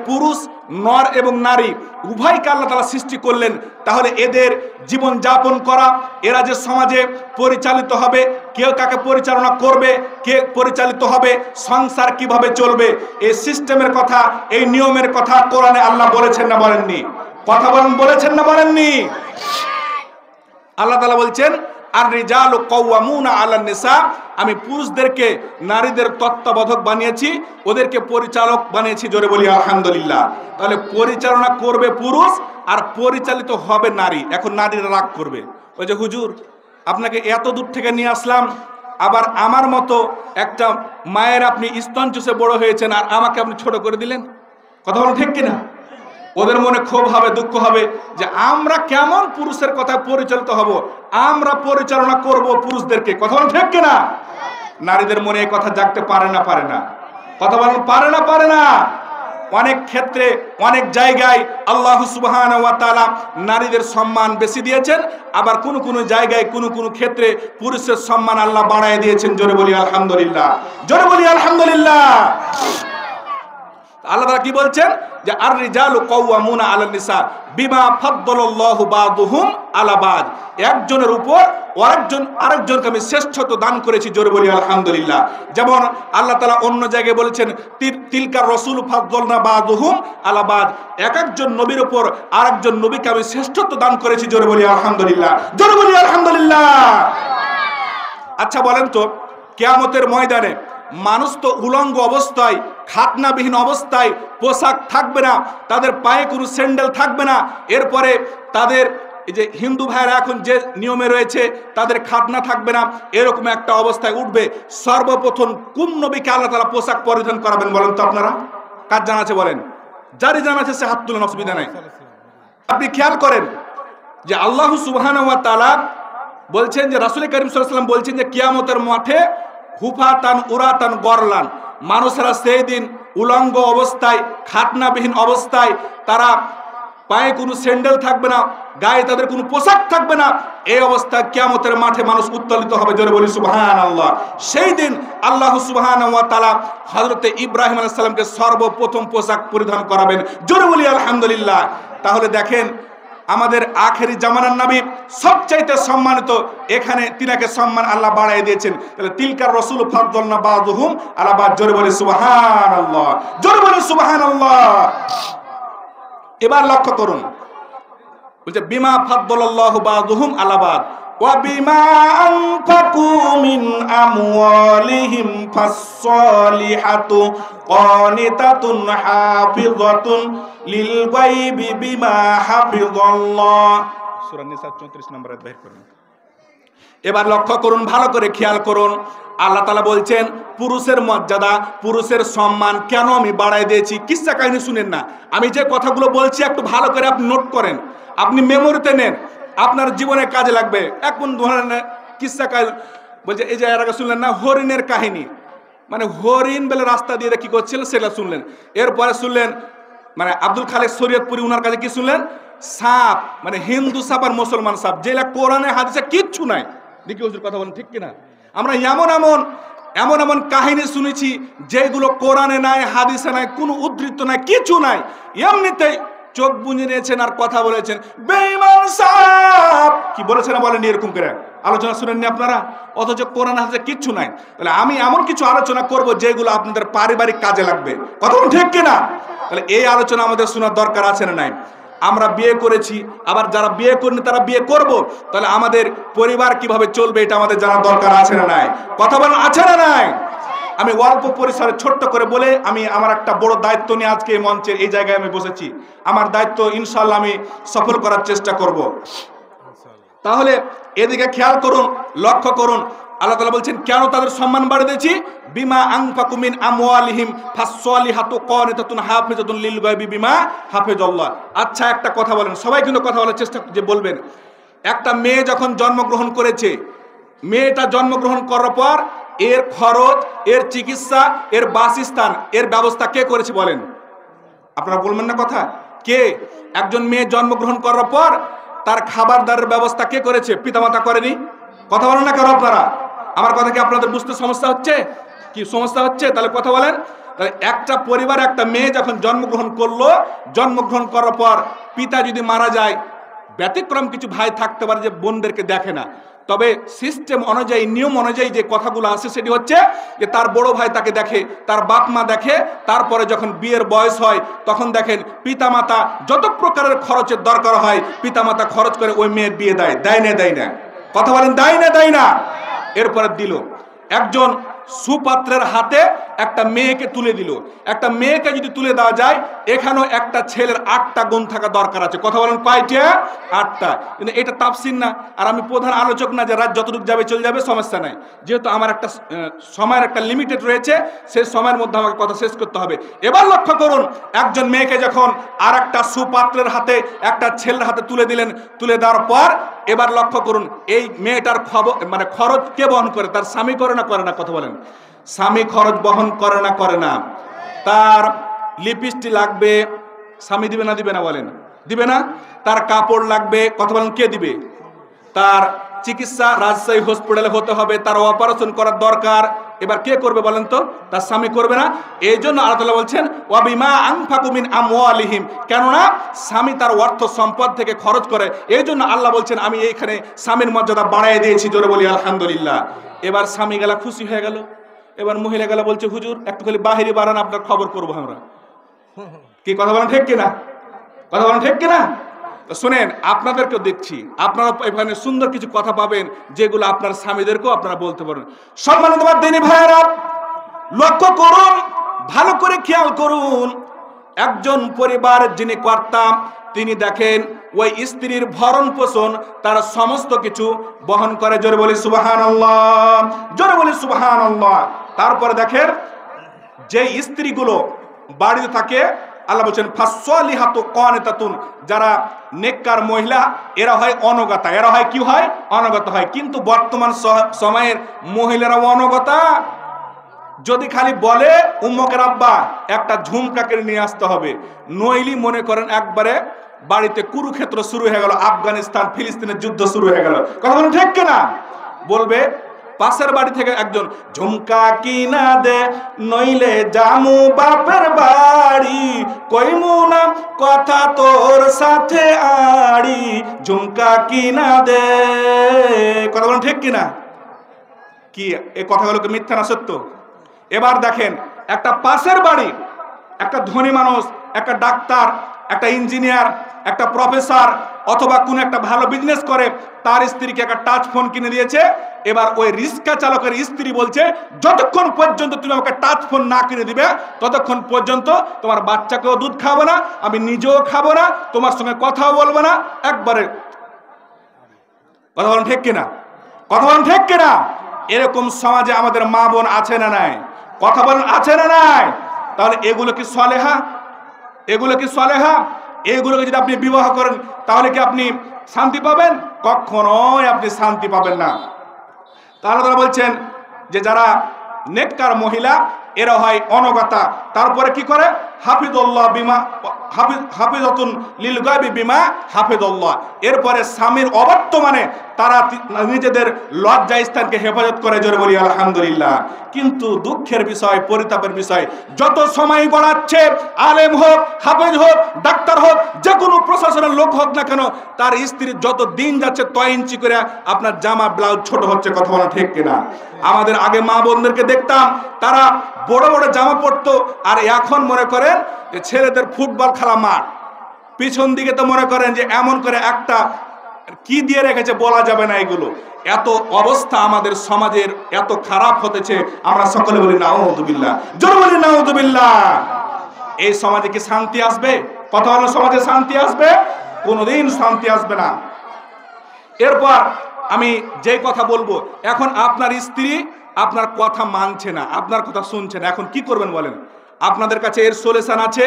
পুরুষ নর এবং নারী উভয়কে আল্লাহ তাআলা সৃষ্টি করলেন, তাহলে এদের জীবন যাপন করা, এরা যে সমাজে পরিচালিত হবে, কেউ কাকে পরিচালনা করবে, কে পরিচালিত হবে, সংসার কিভাবে চলবে, এই সিস্টেমের কথা, এই নিয়মের কথা কোরআনে আল্লাহ বলেছেন না বলেননি? কথা বলেন, বলেছেন না বলেননি? আল্লাহ তাআলা বলছেন আর রিজালু কাওয়ামুনা আলান নিসা, আমি পুরুষদেরকে নারীদের তত্ত্বাবধায়ক বানিয়েছি, ওদেরকে পরিচালক বানিয়েছি। জোরে বলি আলহামদুলিল্লাহ। তাহলে পরিচালনা করবে পুরুষ আর পরিচালিত হবে নারী। এখন নারীরা রাগ করবে, ওই যে হুজুর আপনাকে এত দূর থেকে নিয়ে আসলাম, আবার আমার মতো একটা মায়ের আপনি স্তন চুষে বড় হয়েছেন আর আমাকে আপনি ছোট করে দিলেন। কথা বলেন ঠিক কিনা? ওদের মনে ক্ষোভ হবে, দুঃখ হবে যে আমরা কেমন পুরুষের কথায় পরিচালিত হব, আমরা পরিচালনা করব পুরুষদেরকে। কথা বলেন ঠিক কিনা? নারীদের মনে এই কথা জাগতে পারে না, পারে না? কথা বলেন পারে না, পারে না? অনেক ক্ষেত্রে অনেক জায়গায় আল্লাহ সুবহানাহু ওয়া তাআলা নারীদের সম্মান বেশি দিয়েছেন, আবার কোন কোন জায়গায় কোন কোন ক্ষেত্রে পুরুষের সম্মান আল্লাহ বাড়ায় দিয়েছেন। জোরে বলি আলহামদুলিল্লাহ, জোরে বলি আলহামদুলিল্লাহ। আল্লাহ তাআলা কি বলছেন যে আর রিজালু কাওয়ামুনা আলান নিসা বিমা ফাদ্দালাল্লাহু বাযুহুম আলা বায, একজনের উপর আরেকজনকে আমি শ্রেষ্ঠত্ব দান করেছি। জোরে বলি আলহামদুলিল্লাহ। যেমন আল্লাহ তাআলা অন্য জায়গায় বলেছেন তিলকার রাসূল ফাদ্দালনা বাযুহুম আলা বায, এক একজন নবীর উপর আরেকজন নবীকে আমি শ্রেষ্ঠত্ব দান করেছি। জোরে বলি আলহামদুলিল্লাহ, জোরে বলি আলহামদুলিল্লাহ। আচ্ছা বলেন তো, কিয়ামতের ময়দানে মানুষ তো উলঙ্গ অবস্থায়, খাতনাবিহীন অবস্থায়, পোশাক থাকবে না, তাদের পায়ে কোনো স্যান্ডেল থাকবে না, এরপরে তাদের এই যে হিন্দু ভাইরা এখন যে নিয়মে রয়েছে তাদের খাতনা থাকবে না, এরকম একটা অবস্থায় উঠবে। সর্বপ্রথম কোন নবীকে আল্লাহ তাআলা পোশাক পরিধান করাবেন বলেন তো আপনারা? কার জানা আছে বলেন? যারই জানা আছে সে হাত তুলেন, অসুবিধা নাই। আপনি খেয়াল করেন যে আল্লাহ সুবহানাহু ওয়া তাআলা বলছেন যে রাসূল কারীম সাল্লাল্লাহু আলাইহি ওয়াসাল্লাম বলছেন যে কিয়ামতের মাঠে হুফাতান উরাতান গরলান, মানুষেরা সেই দিন উলঙ্গ অবস্থায়, খাতনাবিহীন অবস্থায়, তারা পায়ে কোনো স্যান্ডেল থাকবে না, গায়ে তাদের কোনো পোশাক থাকবে না, এই অবস্থায় কিয়ামতের মাঠে মানুষ উত্তোলিত হবে। জোরে বলি সুবহানাল্লাহ। সেই দিন আল্লাহ সুবহানাহু ওয়া তাআলা হযরতে ইব্রাহিম আলাইহিস সালামকে সর্বপ্রথম পোশাক পরিধান করাবেন। জোরে বলি আলহামদুলিল্লাহ। তাহলে দেখেন আমাদের আখেরি জামানার নবী সবচাইতে সম্মানিত, এখানে তিনাকে সম্মান আল্লাহ বাড়ায় দিয়েছেন। তাহলে তিলকার রাসূল ফাদ্দালনা বাযুহুম আলা বায। জোরে বলি সুবহানাল্লাহ, জোরে বলি সুবহানাল্লাহ। এবার লক্ষ্য করুন, বলছে বিমা ফাদ্দালাল্লাহু বাযুহুম আলা বায ওয়া বিমা আনফাকু মিন আমওয়ালিহিম ফাসসালিহাতু কানিতাতুন হাফিযাতুন লিল গায়বি বিমা হাফিযাল্লাহ। সূরা নিসা 34 নম্বর আয়াত বের করুন। এবার লক্ষ্য করুন, ভালো করে খেয়াল করুন, আল্লাহ তাআলা বলছেন পুরুষের মর্যাদা, পুরুষের সম্মান কেন আমি বাড়ায় দিয়েছি। কিসসা কাহিনী শুনেন না, আমি যে কথাগুলো বলছি একটু ভালো করে আপনি নোট করেন, আপনি মেমোরিতে নেন, আপনার জীবনে কাজে লাগবে। এখন ধরেন কিসসা কাহিনী বলছে, এই যে এর আগে শুনলেন না হরিণের কাহিনী, মানে হরিণ বলে রাস্তা দিয়ে কি করছিল সেটা শুনলেন। এরপরে শুনলেন মানে আব্দুল খালেক শরীয়তপুরি, উনার কাছে কি শুনলেন? সাপ, মানে হিন্দু সাপ আর মুসলমান সাপ, যেটা কোরআনে হাদিসে কিচ্ছু নাই। দেখি হুজুর কথা বলেন ঠিক কিনা? আমরা এমন এমন কাহিনী শুনেছি যেগুলো কোরআনে নাই, হাদিসে নাই, কোনো উদ্ধৃত নাই, কিছু নাই, এমনিতেই চোখ বুঝে নিয়েছেন আর কথা বলেছেন বেঈমান সাপ। কি বলেছেন না বলেন? এরকম করে আলোচনা শুনেননি আপনারা? অথচ কোরআন হাদিসে কিচ্ছু নাই। তাহলে আমি এমন কিছু আলোচনা করব যেগুলো আপনাদের পারিবারিক কাজে লাগবে। কথা বলেন ঠিক কিনা? তাহলে এই আলোচনা আমাদের শোনার দরকার আছে না নাই? আমরা বিয়ে করেছি, আবার যারা বিয়ে করেনি তারা বিয়ে করব, তাহলে আমাদের পরিবার কিভাবে চলবে এটা আমাদের জানার দরকার আছে না নাই? কথা বলেন আছে না নাই? আমি অল্প পরিসরে ছোট্ট করে বলে আমি আমার একটা বড় দায়িত্ব নিয়ে আজকে এই মঞ্চের এই জায়গায় আমি বসেছি। আমার দায়িত্ব ইনশাআল্লাহ আমি সফল করার চেষ্টা করব। তাহলে এদিকে খেয়াল করুন, লক্ষ্য করুন, আল্লাহ তাআলা বলছেন কেন তাদের সম্মান বাড়িয়ে দিয়েছি? বিমা আনফাকু মিন আমওয়ালিহিম ফাসসালিহাতু কানিতাতুন হাফিজাতুন লিল গায়বি বিমা হাফিজাল্লাহ। আচ্ছা একটা কথা বলেন, সবাই কিন্তু কথা বলার চেষ্টা যে বলবেন। একটা মেয়ে যখন জন্মগ্রহণ করেছে, মেয়েটা জন্মগ্রহণ করার পর এর খরচ, এর চিকিৎসা, এর বাসস্থান, এর ব্যবস্থা কে করেছে বলেন? আপনারা বলবেন না কথা? কে? একজন মেয়ে জন্মগ্রহণ করার পর তার খাবার দাবারের ব্যবস্থা কে করেছে? পিতামাতা করেনি? কথা বলেন না কেন আপনারা? আমার কথা কি আপনাদের বুঝতে সমস্যা হচ্ছে? কি সমস্যা হচ্ছে? তাহলে কথা বলেন। একটা পরিবারে একটা মেয়ে যখন জন্মগ্রহণ করলো, জন্মগ্রহণ করার পর পিতা যদি মারা যায়, ব্যতিক্রম কিছু ভাই থাকতে পারে যে বোনদেরকে দেখে না, তবে সিস্টেম অনুযায়ী, নিয়ম অনুযায়ী যে কথাগুলো আছে সেটি হচ্ছে যে তার বড় ভাই তাকে দেখে, তার বাপ মা দেখে, তারপরে যখন বিয়ের বয়স হয় তখন দেখেন পিতামাতা যত প্রকারের খরচের দরকার হয় পিতামাতা খরচ করে ওই মেয়ের বিয়ে দেয়। দেয় না? দেয় না? কথা বলেন, দেয় না? দেয় না? এরপরে দিল একজন সুপাত্রের হাতে একটা মেয়েকে তুলে দিল। একটা মেয়েকে যদি তুলে দেওয়া যায়, এখানেও একটা ছেলের 8টা গুণ থাকা দরকার আছে। কথা বলেন, কয়টা? 8টা। কিন্তু এটা তাফসীর না, আর আমি প্রধান আলোচক না যে রাত যতটুকু যাবে চলে যাবে, সমস্যা নাই। যেহেতু আমার একটা সময়ের একটা লিমিটেড রয়েছে, সেই সময়ের মধ্যে আমাকে কথা শেষ করতে হবে। এবার লক্ষ্য করুন, একজন মেয়েকে যখন আর একটা সুপাত্রের হাতে একটা ছেলের হাতে তুলে দিলেন, তুলে দেওয়ার পর এবার লক্ষ্য করুন, এই মেয়েটার খরচ কে বহন করে? তার স্বামী করে না করে না? কথা বলেন, স্বামী খরচ বহন করে না করে না? তার লিপস্টিক লাগবে, স্বামী দিবে না দিবে না? বলেন, দিবে না? তার কাপড় লাগবে, কথা বলেন, কে দিবে? তার চিকিৎসা রাজশাহী হসপিটালে হতে হবে, তার অপারেশন করার দরকার, এবার কে করবে বলেন তো? তার স্বামী করবে না? এই জন্য আল্লাহ তাআলা বলছেন ওয়াবিমা আনফাকু মিন আমওয়ালিহিম, কেননা স্বামী তার অর্থ সম্পদ থেকে খরচ করে। এই জন্য আল্লাহ বলছেন আমি এইখানে স্বামীর মর্যাদা বাড়াই দিয়েছি। জোরে বলি আলহামদুলিল্লাহ। এবার স্বামী গেলা খুশি হয়ে গেল, এবার মহিলা গেলা বলছে হুজুর একটু খালি বাহিরে বাড়ান, আপনার খবর করবো আমরা। কি কথা বলেন, ঠিক কিনা? কথা বলেন, ঠিক কিনা? শুনেন, আপনাদেরকেও দেখছি, আপনারা এখানে সুন্দর কিছু কথা পাবেন যেগুলো আপনার স্বামীদেরকেও আপনারা বলতে পারেন। সম্মানিত দিনী ভাইয়েরা, লক্ষ্য করুন, ভালো করে খেয়াল করুন। একজন পরিবার যিনি কর্তা, তিনি দেখেন ওই স্ত্রীর ভরণ পোষণ, তার সমস্ত কিছু বহন করে। জোরে বলি সুবহানাল্লাহ, জোরে বলি সুবহানাল্লাহ। তারপরে দেখেন যে স্ত্রীগুলো বাড়িতে থাকে, আল্লাহ বলছেন ফাসসালিহাতু কানিতাতুন, যারা নেককার মহিলা এরা হয় অনগতা। এরা হয় কি হয়? অনগত হয়। কিন্তু বর্তমান সময়ের মহিলারা অনগতা। যদি খালি বলে উম্মকের আব্বা একটা ঝুমকাকে নিয়ে আসতে হবে, নইলি মনে করেন একবারে বাড়িতে কুরুক্ষেত্র শুরু হয়ে গেল, আফগানিস্তান ফিলিস্তিনের যুদ্ধ শুরু হয়ে গেল। কথা বলেন, ঠিক কিনা? বলবে পাশের বাড়ি থেকে একজন ঝুমকা কিনা দে, নইলে জামু বাপের বাড়ি, কইমু না কথা তোর সাথে আড়ি, ঝুমকা কিনা দে। কথা বলেন, ঠিক কিনা? কি এই কথাগুলোকে মিথ্যা না সত্য? এবার দেখেন একটা পাশের বাড়ি, একটা ধনী মানুষ, একটা ডাক্তার, একটা ইঞ্জিনিয়ার, একটা প্রফেসর অথবা কোন একটা ভালো বিজনেস করে, তার স্ত্রীকে একটা টাচ ফোন কিনে দিয়েছে। এবার ওই রিক্সা চালকের স্ত্রী বলছে যতক্ষণ পর্যন্ত তুমি আমাকে টাচ ফোন না কিনে দিবে ততক্ষণ পর্যন্ত তোমার বাচ্চাকেও দুধ খাবো না, আমি নিজেও খাবো না, তোমার সঙ্গে কথাও বলবো না। একবারে কথা বলেন, ঠিক কিনা? কথা বলেন, ঠিক কিনা? এরকম সমাজে আমাদের মা বোন আছে না নাই? কথা বলেন, আছে না নাই? তাহলে এগুলো কি সলেহা? এগুলো কি সলেহা? এগুলোকে যদি আপনি বিবাহ করেন তাহলে কি আপনি শান্তি পাবেন? কখনোই আপনি শান্তি পাবেন না। তাহলে তারা বলছেন যে যারা নেককার মহিলা এরা হয় অনগতা। তারপরে কি করে? হাফিজুল্লাহ বিমা হাফিজাতুন লিল গায়বি বিমা হাফিজুল্লাহ। এরপরে স্বামীর অবর্তমানে তারা নিজেদের লজ্জা স্থানকে হেফাজত করে। জোরে বলি আলহামদুলিল্লাহ। কিন্তু দুঃখের বিষয়, পরিতাপের বিষয়, যত সময় গড়াচ্ছে, আলেম হোক, হাফেজ হোক, ডাক্তার হোক, যে কোনো প্রশাসনের লোক হোক না কেন, তার স্ত্রীর যত দিন যাচ্ছে 6 ইঞ্চি করে আপনার জামা ব্লাউজ ছোট হচ্ছে। কথা বলা ঠিক কিনা? আমাদের আগে মা বোনদেরকে দেখতাম তারা বড় বড় জামা পরতো, আর এখন মনে করেন যে ছেলেদের ফুটবল খেলা মাঠ, পিছন দিকে তো মনে করেন যে এমন করে একটা কি দিয়ে রেখেছে বলা যাবে না। এগুলো এত অবস্থা আমাদের সমাজের এত খারাপ হতেছে, আমরা সকলে বলি নাউযুবিল্লাহ, জোরে বলি নাউযুবিল্লাহ। এই সমাজে কি শান্তি আসবে? কথা হলো, সমাজে শান্তি আসবে? কোনোদিন শান্তি আসবে না। এরপর আমি যে কথা বলবো, এখন আপনার স্ত্রী আপনার কথা মানছে না, আপনার কথা শুনছে না, এখন কি করবেন বলেন? আপনাদের কাছে এর সলিউশন আছে?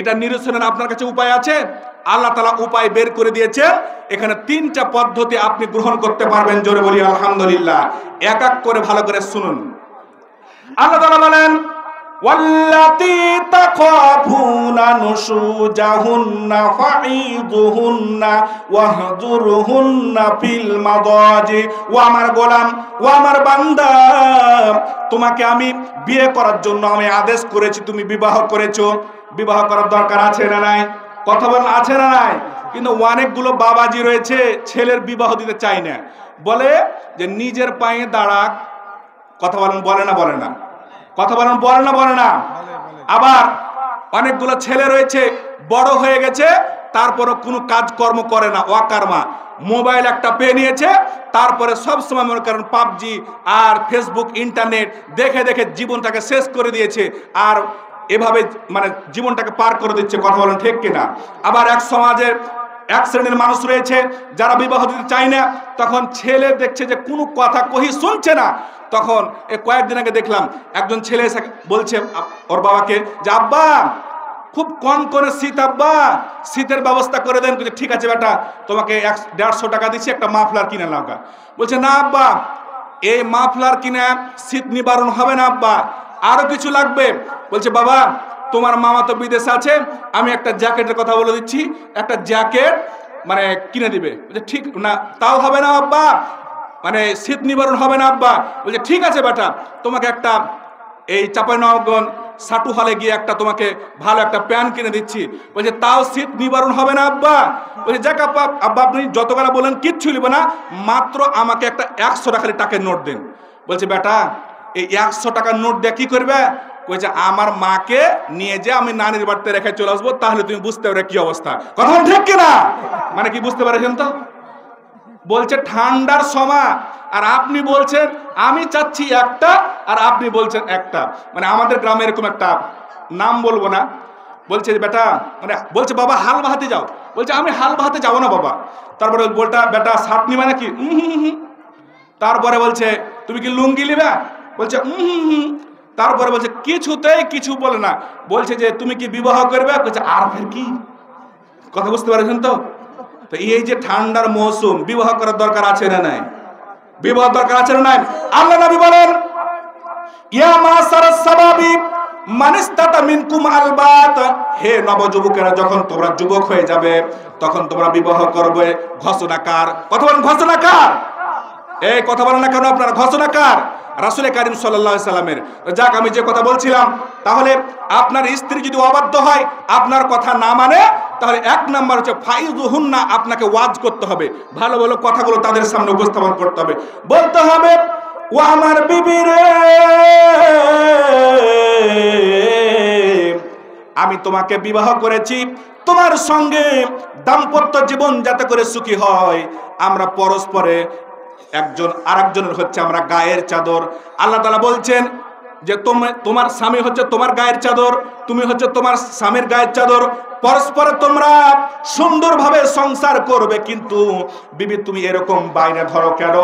এটা নিরসনের আপনার কাছে উপায় আছে? আল্লাহ তাআলা উপায় বের করে দিয়েছে। এখানে 3টা পদ্ধতি আপনি গ্রহণ করতে পারবেন। জোরে বলি আলহামদুলিল্লাহ। এক এক করে ভালো করে শুনুন। আল্লাহ তাআলা বলেন ওয়াল্লাতী তাখাফুনা বালাগনা নুশুজাহুন্না ফাঈদুহুন্না ওয়াহজুরহুন্না ফিল মাদাজি। ও আমার গোলাম, ও আমার বান্দা, তোমাকে আমি বিয়ে করার জন্য আমি আদেশ করেছি, তুমি বিবাহ করেছো। বিবাহ করার দরকার আছে না নাই? কথা বলেন, আছে না নাই? কিন্তু অনেকগুলো বাবাজি রয়েছে ছেলের বিবাহ দিতে চায় না, বলে যে নিজের পায়ে দাঁড়াক। কথা বলেন, বলে না বলে না? কথা বলেন, বলে না বলে না? আবার অনেকগুলো ছেলে রয়েছে বড় হয়ে গেছে, তারপরে কোনো কাজকর্ম করে না, অকার্মা। মোবাইল একটা পেয়ে নিয়েছে, তারপরে সবসময় মনে করেন পাবজি আর ফেসবুক ইন্টারনেট দেখে দেখে জীবনটাকে শেষ করে দিয়েছে, আর এভাবে মানে জীবনটাকে পার করে দিচ্ছে। কথা বলেন ঠিক কিনা? আবার এক সমাজের এক শ্রেণীর মানুষ রয়েছে যারা বিবাহ দিতে চায় না, তখন ছেলে দেখছে যে কোনো কথা কহি শুনছে না, তখন কয়েকদিন আগে দেখলাম একজন ছেলে এসে বলছে ওর বাবাকে যে আব্বা খুব কনকনে শীত, আব্বা শীতের ব্যবস্থা করে দেন। ঠিক আছে বেটা, তোমাকে 150 টাকা দিচ্ছি, একটা মাফলার কিনে লাগা। বলছে না আব্বা, এই মাফলার কিনে শীত নিবারণ হবে না আব্বা, আরো কিছু লাগবে। বলছে বাবা তোমার মামা তো বিদেশে আছে, আমি একটা জ্যাকেটের কথা বলে দিচ্ছি, একটা জ্যাকেট মানে কিনে দিবে। বলছে ঠিক না, তাও হবে না আব্বা, মানে শীত নিবারণ হবে না আব্বা। বলছে ঠিক আছে বেটা, তোমাকে একটা এই চাঁপাইনবাবগঞ্জ সাটু হলে গিয়ে একটা তোমাকে ভালো একটা প্যান্ট কিনে দিচ্ছি। বলছে তাও শীত নিবারণ হবে না আব্বা। বলছে যাক আব্বা, আব্বা আপনি যতগুলা বলেন কিচ্ছু নিবে না, মাত্র আমাকে একটা 100 টাকার নোট দেন। বলছে বেটা এই 100 টাকার নোট দিয়ে কি করবে? বলছে আমার মাকে নিয়ে যে আমি নানির বাড়িতে রেখে চলে আসবো, তাহলে তুমি বুঝতে পারবে কি অবস্থা। কথা ঠিক কিনা? মানে কি বুঝতে পারছেন তো? বলছে ঠান্ডার সময়, আর আপনি বলছেন আমি চাচ্ছি একটা, আর আপনি বলছেন একটা। মানে আমাদের গ্রামে এরকম একটা, নাম বলবো না, বলছে বেটা মানে বলছে বাবা হাল বাহাতে যাও। বলছে আমি হাল বাহাতে যাবো না বাবা। তারপরে বলটা বেটা শার্ট নিবে নাকি? তারপরে বলছে তুমি কি লুঙ্গি নিবে? বলছে তারপরে বলছে কিছুতেই কিছু বলে না। বলছে যে তুমি কি বিবাহ করবে? বলছে আর ফের কি? কথা বুঝতে পারছেন তো? তো এই যে ঠান্ডার মৌসুম, বিবাহ করার দরকার আছে না নাই? বিবাহ দরকার আছে না নাই? আল্লাহ নবী বলেন ইয়া মাসারাস সাবাবি মান ইসতাতা মিনকুম আলবাত, হে নবযুবকেরা যখন তোমরা যুবক হয়ে যাবে তখন তোমরা বিবাহ করবে। ঘোষণা কার? কথা বলেন, ঘোষণা কার? এই কথা বলেন না কেন আপনারা? ঘোষণা কার? রাসূল কারীম সাল্লাল্লাহু আলাইহি সাল্লামের। যাক, আমি যে কথা বলছিলাম, তাহলে আপনার স্ত্রী যদি অবাধ্য হয়, আপনার কথা না মানে, তাহলে 1 নাম্বার হচ্ছে ফাইযুহুন্না, আপনাকে ওয়াজ করতে হবে, ভালো ভালো কথাগুলো তাদের সামনে উপস্থাপন করতে হবে, বলতে হবে ও আমার বিবি রে, আমি তোমাকে বিবাহ করেছি, তোমার সঙ্গে দাম্পত্য জীবন যাতে করে সুখী হয়, আমরা পরস্পরে একজন আরেকজনের হচ্ছে আমরা গায়ের চাদর। আল্লাহ তাআলা বলছেন যে তোমার স্বামী হচ্ছে তোমার গায়ের চাদর, তুমি হচ্ছে তোমার স্বামীর গায়ের চাদর, পরস্পর তোমরা সুন্দরভাবে সংসার করবে। কিন্তু বিবি তুমি এরকম বাইরে ধরো কেন?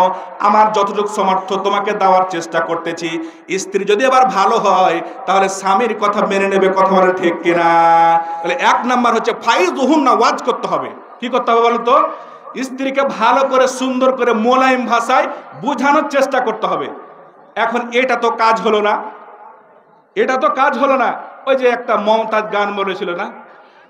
আমার যতটুকু সামর্থ্য তোমাকে দেওয়ার চেষ্টা করতেছি। স্ত্রী যদি আবার ভালো হয় তাহলে স্বামীর কথা মেনে নেবে। কথা বলে ঠিক কিনা? তাহলে 1 নাম্বার হচ্ছে ফাইযুহুন্না, ওয়াজ করতে হবে। কি করতে হবে বলো তো? স্ত্রীকে ভালো করে সুন্দর করে মোলায়েম ভাষায় বোঝানোর চেষ্টা করতে হবে। এখন এটা তো কাজ হলো না, এটা তো কাজ হলো না। ওই যে একটা মমতাজ গান বলেছিল না,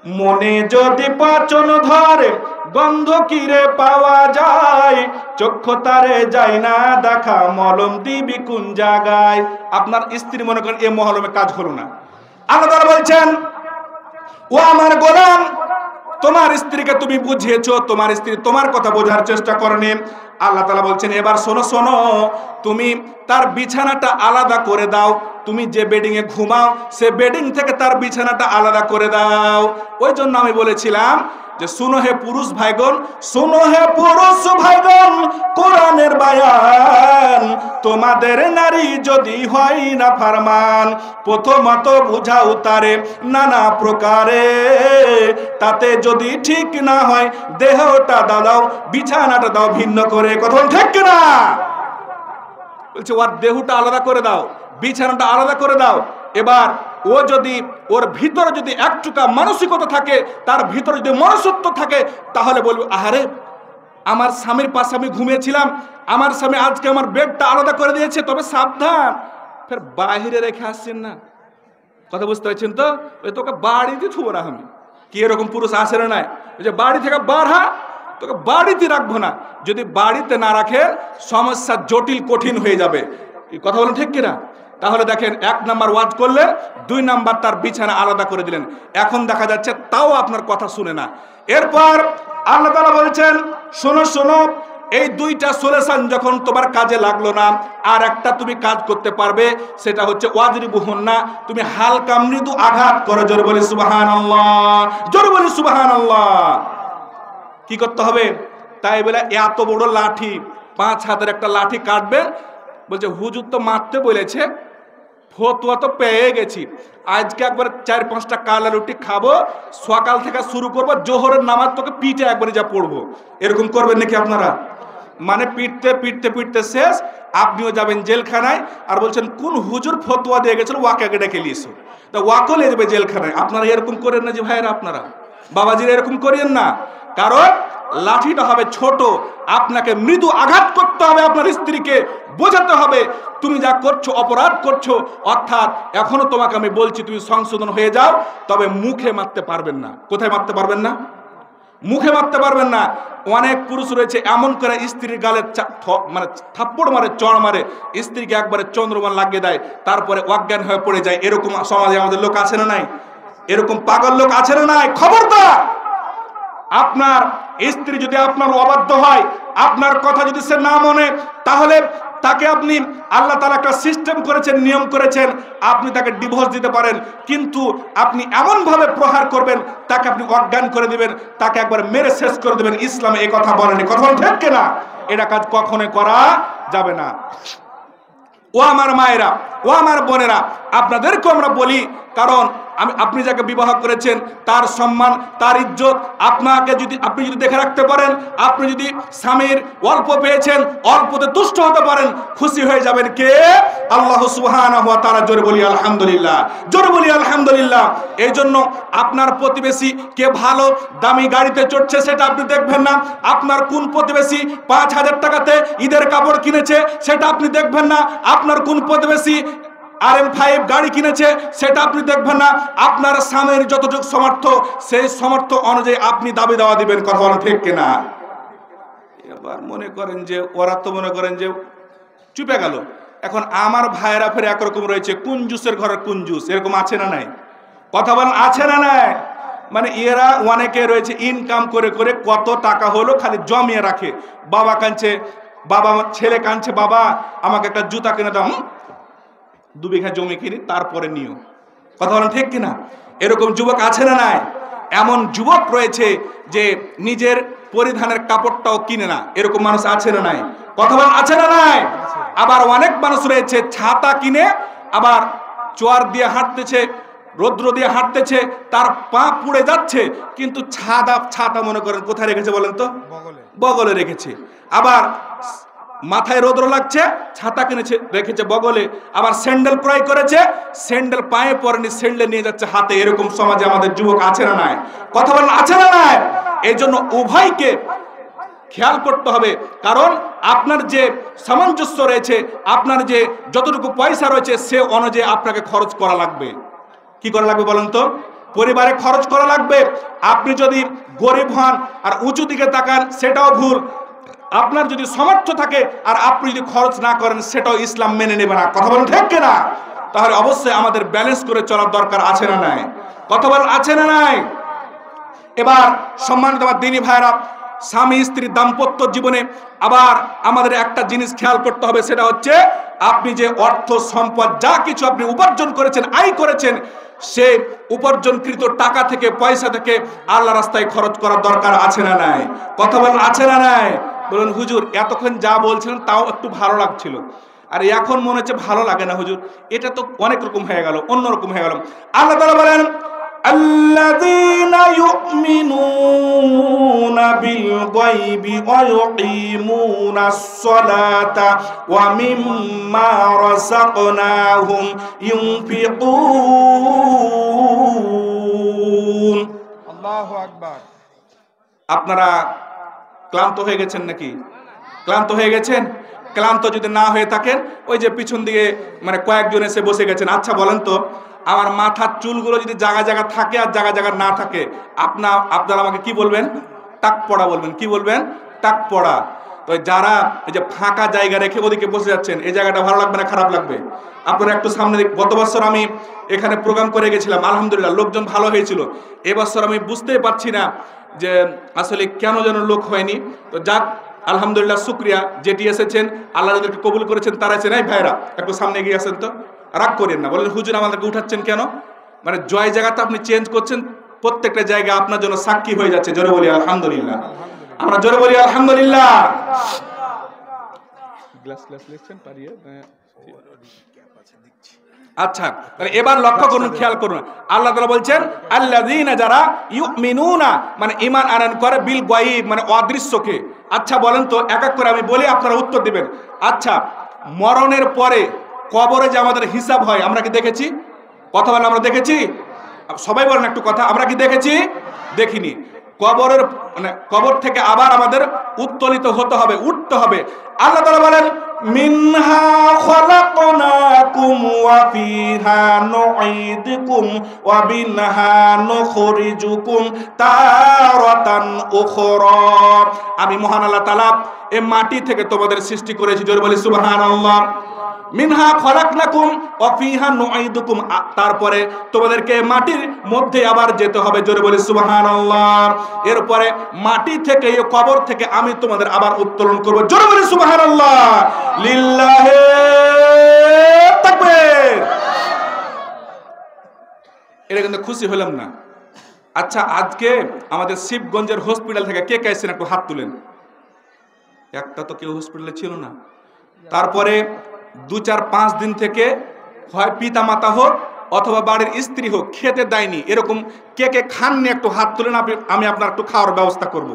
মনে যদি পাচন ধরে গন্ধ কিরে পাওয়া যায়, চক্ষু তারে যায় না দেখা, মলম দিবি কোন জায়গায়। আপনার স্ত্রী মনে করেন এই মহলমে কাজ হলো না, আল্লাহ তাআলা বলছেন ও আমার গোলাম, তোমার স্ত্রীকে তুমি বুঝিয়েছো, তোমার স্ত্রী তোমার কথা বোঝার চেষ্টা করেনি। আল্লাহ তাআলা বলছেন এবার শোনো শোনো, তুমি তার বিছানাটা আলাদা করে দাও। তুমি যে বেডিং এ ঘুমাও সে বেডিং থেকে তার বিছানাটা আলাদা করে দাও। ওই জন্য আমি বলেছিলাম যে শুনো হে পুরুষ ভাইগণ, শুনো হে পুরুষ ভাইগণ, কোরআনের বায়ান, তোমাদের নারী যদি হয় না ফরমান, প্রথমত বুঝাও তারে নানা প্রকারে, তাতে যদি ঠিক না হয় দেহটা দাও, বিছানাটা দাও ভিন্ন করে। কথা ঠিক না? বলছে ওর দেহটা আলাদা করে দাও, বিছানাটা আলাদা করে দাও। এবার ও যদি ওর ভিতরে যদি একটুকা মানসিকতা থাকে, তার ভিতরে যদি মনুষ্যত্ব থাকে, তাহলে বলবো আহারে আমার স্বামীর পাশে আমি ঘুমিয়েছিলাম, আমার স্বামী আজকে আমার বেডটা আলাদা করে দিয়েছে, তবে সাবধান ফের বাহিরে রেখে আসছেন না। কথা বুঝতে পারছেন তো? ওই তোকে বাড়িতে থুবো না আমি, কি এরকম পুরুষ আসে না নাই, ওই যে বাড়ি থেকে বাড়া তোকে বাড়িতে রাখবো না। যদি বাড়িতে না রাখেন সমস্যা জটিল কঠিন হয়ে যাবে। এই কথা বলেন ঠিক কিনা? তাহলে দেখেন, 1 নাম্বার ওয়াজ করলেন, 2 নাম্বার তার বিছানা আলাদা করে দিলেন। এখন দেখা যাচ্ছে তাও আপনার কথা শুনে না। এরপর আল্লাহ তাআলা বলছেন, শোনো শোনো, এই 2টা সলিউশন যখন তোমার কাজে লাগলো না, আর একটা তুমি কাজ করতে পারবে, সেটা হচ্ছে ওয়াজরিবুহুন্না, তুমি হালকা মৃদু আঘাত করো। জোরে বলি সুবহানাল্লাহ, জোরে বলি সুবহানাল্লাহ। কি করতে হবে? তাই বলে এত বড় লাঠি, 5 হাতের একটা লাঠি কাটবেন? বলছে হুজুর তো মারতে বলেছে, ফতুয়া তো পেয়ে গেছি, আজকে একবার 4-5টা কালা রুটি খাবো, সকাল থেকে শুরু করবো, জোহরের নামাজ তোকে পিঠে একবারে যা পড়বো। এরকম করবেন নাকি আপনারা? মানে পিটতে পিটতে পিটতে শেষ, আপনিও যাবেন জেলখানায়, আর বলছেন কোন হুজুর ফতুয়া দিয়ে গেছিল, ওয়াকে ডেকে নিয়েছো, তা ওয়াকও নিয়ে যাবে জেলখানায়। আপনারা এরকম করেন না যে ভাইয়েরা, আপনারা বাবাজিরা এরকম করেন না। কারণ লাঠিটা হবে ছোট, আপনাকে মৃদু আঘাত করতে হবে, আপনার স্ত্রীকে বোঝাতে হবে তুমি যা করছো অপরাধ করছো। অর্থাৎ এখনো তোমাকে আমি বলছি তুমি সংশোধন হয়ে যাও, তবে মুখে মারতে পারবেন না। কোথায় মারতে পারবেন না? মুখে মারতে পারবেন না। অনেক পুরুষ রয়েছে এমন করে স্ত্রীর গালে মানে থাপ্পড় মারে, চড় মারে, স্ত্রীকে একবারে চন্দ্রমান লাগিয়ে দেয়, তারপরে অজ্ঞান হয়ে পড়ে যায়। এরকম সমাজে আমাদের লোক আছে না নাই? এরকম পাগল লোক আছে না নাই? খবরদার! আপনার স্ত্রী যদি আপনার অবাধ্য হয়, আপনার কথা যদি সে না মনে, তাহলে তাকে আপনি, আল্লাহ তাআলা একটা সিস্টেম করেছেন, নিয়ম করেছেন, আপনি তাকে ডিভোর্স দিতে পারেন। কিন্তু আপনি এমন ভাবে প্রহার করবেন, তাকে আপনি অজ্ঞান করে দিবেন, তাকে একবার মেরে শেষ করে দিবেন। ইসলামে এই কথা বলেনি। কথা ঠিক কিনা? এটা কাজ কখনোই করা যাবে না। ও আমার মায়েরা, ও আমার বোনেরা, আপনাদেরকেও আমরা বলি, কারণ আপনি যাকে বিবাহ করেছেন তার সম্মান, তার ইজ্জত আপনাকে যদি আপনি যদি দেখে রাখতে পারেন, আপনি যদি স্বামীর অল্প পেয়েছেন, অল্পতে তুষ্ট হতে পারেন, খুশি হয়ে যাবেন কে? আল্লাহ সুবহানাহু ওয়া তাআলা। জোরে বলি আলহামদুলিল্লাহ, জোরে বলি আলহামদুলিল্লাহ। এই জন্য আপনার প্রতিবেশী কে ভালো দামি গাড়িতে চড়ছে সেটা আপনি দেখবেন না, আপনার কোন প্রতিবেশী 5,000 টাকাতে ঈদের কাপড় কিনেছে সেটা আপনি দেখবেন না, আপনার কোন প্রতিবেশী RM5 গাড়ি কিনেছে সেটা আপনি দেখবেন না। আপনার স্বামীর যতটুকু সামর্থ্য, সেই সামর্থ্য অনুযায়ী আপনি দাবি দেওয়া দিবেন। কথা বলেন ঠিক কিনা? এবার মনে করেন যে ওরা তো মনে করেন যে চুপে গেল। এখন আমার ভাইয়েরা ফের একরকম রয়েছে, কুঞ্জুসের ঘরের কুঞ্জুস, এরকম আছে না নাই? কথা বলেন আছে না নাই? মানে এরা অনেকে রয়েছে ইনকাম করে করে কত টাকা হলো খালি জমিয়ে রাখে। বাবা কাঁদছে, বাবা ছেলে কাঁদছে, বাবা আমাকে একটা জুতা কিনে দাও, 2 বিঘা জমি কিনি তারপরে নিও। কথা বলেন ঠিক কিনা? এরকম যুবক আছে না নাই? এমন যুবক রয়েছে যে নিজের পরিধানের কাপড়টাও কিনে না, এরকম মানুষ আছে না নাই? কথা বলেন আছে না নাই? আবার অনেক মানুষ রয়েছে ছাতা কিনে আবার চোয়ার দিয়ে হাঁটতেছে, রৌদ্র দিয়ে হাঁটতেছে, তার পা পুড়ে যাচ্ছে, কিন্তু ছাতা মনে করেন কোথায় রেখেছে বলেন তো? বগলে রেখেছে। আবার মাথায় রৌদ্র লাগছে, ছাতা কিনেছে রেখেছে বগলে। আবার স্যান্ডেল ক্রয় করেছে, স্যান্ডেল পায়ে পরেনি, স্যান্ডেল নিয়ে যাচ্ছে হাতে। এরকম সমাজে আমাদের যুবক আছে না নাই? কথা বলেন আছে না নাই? এই জন্য উভয়কে খেয়াল করতে হবে। কারণ আপনার যে সামঞ্জস্য রয়েছে, আপনার যে যতটুকু পয়সা রয়েছে, সে অনুযায়ী আপনাকে খরচ করা লাগবে। কি করা লাগবে বলেন তো? পরিবারে খরচ করা লাগবে। আপনি যদি গরিব হন আর উঁচু দিকে তাকান সেটাও ভুল। আপনার যদি সামর্থ্য থাকে আর আপনি যদি খরচ না করেন, সেটাও ইসলাম মেনে নেবে না। কথা বলেন ঠিক কিনা? তাহলে অবশ্যই আমাদের ব্যালেন্স করে চলার দরকার আছে না নাই? কথা বলেন আছে না নাই? এবার সম্মানিত আমার দিনী ভাইরা, স্বামী স্ত্রীর দাম্পত্য জীবনে আবার আমাদের একটা জিনিস খেয়াল করতে হবে, সেটা হচ্ছে আপনি যে অর্থ সম্পদ যা কিছু আপনি উপার্জন করেছেন, আয় করেছেন, সে উপার্জনকৃত টাকা থেকে, পয়সা থেকে আল্লাহ রাস্তায় খরচ করার দরকার আছে না নাই? কথা বলেন আছে না নাই? বলুন হুজুর এতক্ষণ যা বলছিলেন তাও একটু ভালো লাগছিল, আর এখন মনে হচ্ছে ভালো লাগে না হুজুর, এটা তো অনেক রকম হয়ে গেল, অন্যরকম হয়ে গেল। আল্লাহ তাআলা বলেন আল্লাযীনা ইউমিনুনা বিল গায়বি ওয়া ইউকিমুনাস সালাতা ওয়া মিম্মা রাযাকনাহুম ইউনফিকুন। আল্লাহু আকবার। আপনারা ক্লান্ত হয়ে গেছেন নাকি? ক্লান্ত হয়ে গেছেন? ক্লান্ত যদি না হয়ে থাকেন, ওই যে পিছন দিকে মানে কয়েকজন এসে বসে গেছেন, আচ্ছা বলেন তো আমার মাথার চুলগুলো যদি জায়গা জায়গা থাকে আর জায়গা জায়গা না থাকে, আপনারা আমাকে কি বলবেন? টাক পড়া বলবেন। কি বলবেন? টাক পড়া। তো যারা এই যে ফাঁকা জায়গা রেখে ওদিকে বসে যাচ্ছেন, এই জায়গাটা ভালো লাগবে না খারাপ লাগবে? আপনারা একটু সামনে গত বছর আমি এখানে প্রোগ্রাম করে গেছিলাম, আলহামদুলিল্লাহ লোকজন ভালো হয়েছিল। এবছর আমি বুঝতেই পারছি না যে আসলে কেন যেন লোক হয়নি। তো যাক, আলহামদুলিল্লাহ শুকরিয়া, যেটি এসেছেন আল্লাহ যাদেরকে কবুল করেছেন তারা আছেন। এই ভাইরা একটু সামনে এগিয়ে আসেন তো, রাগ করেন না। বলেন হুজুর আমাদেরকে উঠাচ্ছেন কেন? মানে জয় জায়গাটা আপনি চেঞ্জ করছেন, প্রত্যেকটা জায়গা আপনার জন্য সাক্ষী হয়ে যাচ্ছে। জোরে বলি আলহামদুলিল্লাহ। আমরা জোরে বলি আলহামদুলিল্লাহ। আচ্ছা, এবার লক্ষ্য করুন, খেয়াল করুন, আল্লাহ তাআলা বলছেন আল্লাযীনা, যারা ইউমিনুনা মানে ঈমান আনয়ন করে, বিল গায়ব মানে অদৃশ্যকে। আচ্ছা বলেন তো, এক এক করে আমি বলি, আপনারা উত্তর দিবেন। আচ্ছা, মরণের পরে কবরে যে আমাদের হিসাব হয়, আমরা কি দেখেছি? কথা বলেন, আমরা দেখেছি? সবাই বলেন একটু কথা, আমরা কি দেখেছি? দেখিনি। কবরের মানে কবর থেকে আবার আমাদের উত্তোলিত হতে হবে, উঠতে হবে। আল্লাহ তাআলা বলেন মিনহা খালাকনাকুম ওয়া ফিহা নুঈদুকুম ওয়া মিনহা নুখরিজুকুম তারাতান উখরা। আমি মহান আল্লাহ তাআলা এই মাটি থেকে তোমাদের সৃষ্টি করেছি। জোরে বলি সুবহানাল্লাহ। মিনহা খলাকনাকুম ওয়া ফিহা নুঈদুকুম, তারপরে তোমাদেরকে মাটির মধ্যে আবার যেতে হবে। জোরে বলি সুবহানাল্লাহ। এরপরে মাটি থেকে, এই কবর থেকে আমি তোমাদের আবার উত্তোলন করব। জোরে বলি সুবহানাল্লাহ। লিল্লাহি তাকবীর। এটা কিন্তু খুশি হলাম না। আচ্ছা, আজকে আমাদের শিবগঞ্জের হসপিটাল থেকে কে কে এসেছেন একটু হাত তুলেন। একটা তো কেউ হসপিটালে ছিল না। তারপরে 2-4-5 দিন থেকে হয় পিতা মাতা হোক অথবা বাড়ির স্ত্রী হোক খেতে দেয়নি, এরকম কে কে খাননি একটু হাত তুলেন, আমি আপনার একটু খাওয়ার ব্যবস্থা করব।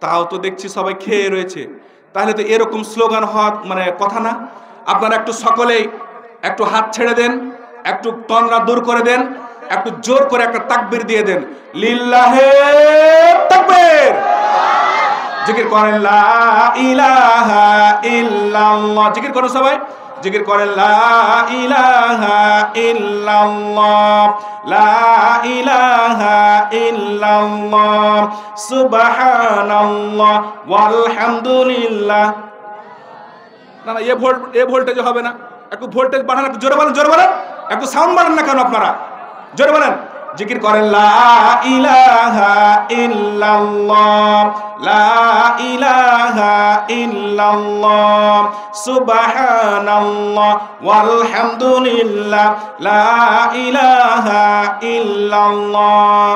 তাও তো দেখছি সবাই খেয়ে রয়েছে। তাহলে তো এরকম স্লোগান হওয়া মানে কথা না। আপনারা একটু সকলেই একটু হাত ছেড়ে দেন, একটু তন্দ্রা দূর করে দেন, একটু জোর করে একটা তাকবীর দিয়ে দেন। লিল্লাহি তাকবীর। জিকির করেন লা ইলাহা ইল্লাল্লাহ। জিকির করুন সবাই, জিকির করেন লা ইলাহা ইল্লাল্লাহ, লা ইলাহা ইল্লাল্লাহ, সুবহানাল্লাহ ওয়ালহামদুলিল্লাহ। না না, এ ভোল্টেজ হবে না, একটু ভোল্টেজ বাড়ান, একটু জোরে বলেন, জোরে বলেন, একটু সাউন্ড বাড়ান না কেন আপনারা? জোরে বলেন, জিকির করেন লা ইলাহা ইল্লাল্লাহ, লা ইলাহা ইল্লাল্লাহ, সুবহানাল্লাহ ওয়ালহামদুলিল্লাহ, লা ইলাহা ইল্লাল্লাহ।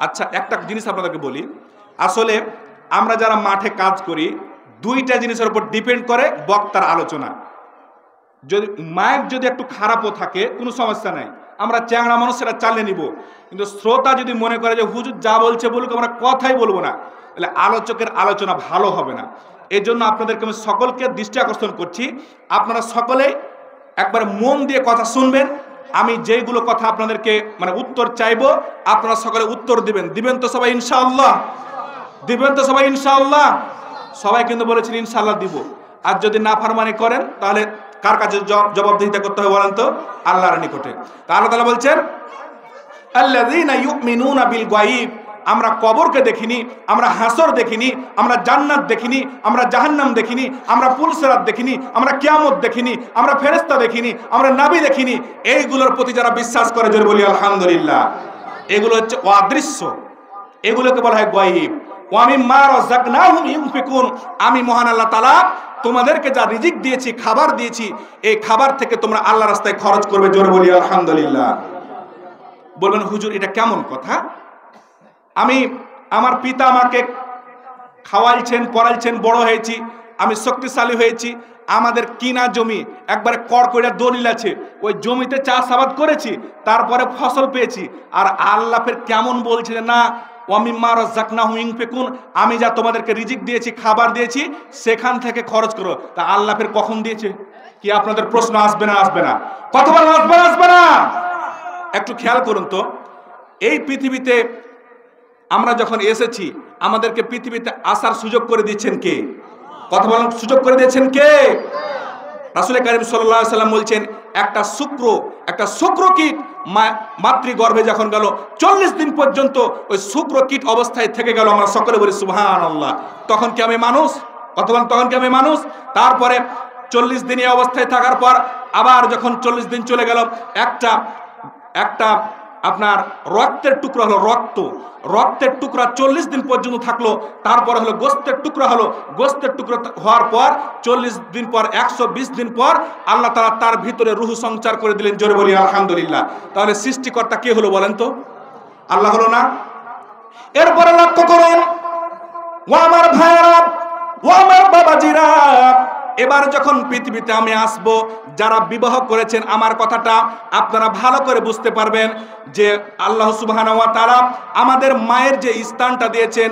আচ্ছা, একটা জিনিস আপনাদেরকে বলি, আসলে আমরা যারা মাঠে কাজ করি, দুইটা জিনিসের উপর ডিপেন্ড করে বক্তার আলোচনা। যদি মাইক যদি একটু খারাপও থাকে কোনো সমস্যা নাই, আমরা চ্যাংড়া মানুষ সেটা চালিয়ে নিব। কিন্তু শ্রোতা যদি মনে করে যে হুজুর যা বলছে বলুক, আমরা কথাই বলবো না, তাহলে আলোচকের আলোচনা ভালো হবে না। এই জন্য আপনাদেরকে আমি সকলকে দৃষ্টি আকর্ষণ করছি, আপনারা সকলে একবার মন দিয়ে কথা শুনবেন। আমি যেইগুলো কথা আপনাদেরকে মানে উত্তর চাইবো, আপনারা সকলে উত্তর দিবেন। দিবেন তো সবাই ইনশাআল্লাহ? দিবেন তো সবাই ইনশাআল্লাহ? সবাই কিন্তু বলেছেন ইনশাআল্লাহ দিব। আর যদি নাফরমানি করেন তাহলে কার কাছে জবাবদিহিতা করতে হবে বলেন তো? আল্লাহর নিকটে। তা আল্লাহ তাআলা বলছেন আল্লাযীনা ইউমিনুনা বিল গায়ব, আমরা কবরকে দেখিনি, আমরা হাসর দেখিনি, আমরা জান্নাত দেখিনি, আমরা জাহান্নাম দেখিনি, আমরা পুলসিরাত দেখিনি, আমরা কিয়ামত দেখিনি, আমরা ফেরেশতা দেখিনি, আমরা নবী দেখিনি। এইগুলোর প্রতি যারা বিশ্বাস করে জোরে বলি আলহামদুলিল্লাহ। এগুলো হচ্ছে অদৃশ্য, এগুলোকে বলা হয় গায়ব। ওয়া মিম্মা রাযাকনাহুম ইউনফিকুন, আমি মহান আল্লাহ তাআলা তোমাদেরকে যা রিজিক দিয়েছি, খাবার দিয়েছি, এই খাবার থেকে তোমরা আল্লাহর রাস্তায় খরচ করবে। জোরে বলি আলহামদুলিল্লাহ। বলবেন হুজুর এটা কেমন কথা? আমার পিতা আমাকে খাওয়াইছেন, পড়াইছেন, বড় হয়েছি, আমি শক্তিশালী হয়েছি, আমাদের কিনা জমি একবারে কড়কড়া দলিল আছে, ওই জমিতে চাষাবাদ করেছি, তারপরে ফসল পেয়েছি। আর আল্লাহ ফের কেমন বলছে না ওয়ামিম্মা রাযাকনাহুম ইউনফিকুন, আমি যা তোমাদেরকে রিজিক দিয়েছি, খাবার দিয়েছি, সেখান থেকে খরচ করো। তা আল্লাহ ফের কখন দিয়েছে? কি আপনাদের প্রশ্ন আসবে না? আসবে না? কতবার আসবে না? আসবে না? একটু খেয়াল করুন তো, এই পৃথিবীতে আমরা যখন এসেছি, আমাদেরকে পৃথিবীতে আসার সুযোগ করে দিচ্ছেন কে? কথা বলেন, সুযোগ করে দিয়েছেন কে? রাসূল কারীম সাল্লাল্লাহু আলাইহি ওয়াসাল্লাম বলছেন একটা শুক্র কীট মাতৃগর্ভে যখন গেল 40 দিন পর্যন্ত ওই শুক্র কীট অবস্থায় থেকে গেল। আমরা সকলে বলি সুবহানাল্লাহ। তখন কি আমি মানুষ? তখন কি আমি মানুষ? তারপরে 40 দিন এই অবস্থায় থাকার পর আবার যখন 40 দিন চলে গেল, একটা আপনার রক্তের টুকরা হলো, রক্তের টুকরা 40 দিন পর্যন্ত থাকলো। তারপরে হলো গোস্তের টুকরা হলো, গোস্তের টুকরা হওয়ার পর 40 দিন পর 120 দিন পর আল্লাহ তাআলা তার ভিতরে রূহ সঞ্চার করে দিলেন। জোরে বলি আলহামদুলিল্লাহ। তাহলে সৃষ্টিকর্তা কে হলো বলেন তো? আল্লাহ হলো না? এরপরে লক্ষ্য করুন, ও আমার ভাইরা, ও আমার বাবাজিরা, এবার যখন পৃথিবীতে আমি আসব, যারা বিবাহ করেছেন আমার কথাটা আপনারা ভালো করে বুঝতে পারবেন যে আল্লাহ সুবহানাহু ওয়া তাআলা আমাদের মায়ের যে স্থানটা দিয়েছেন,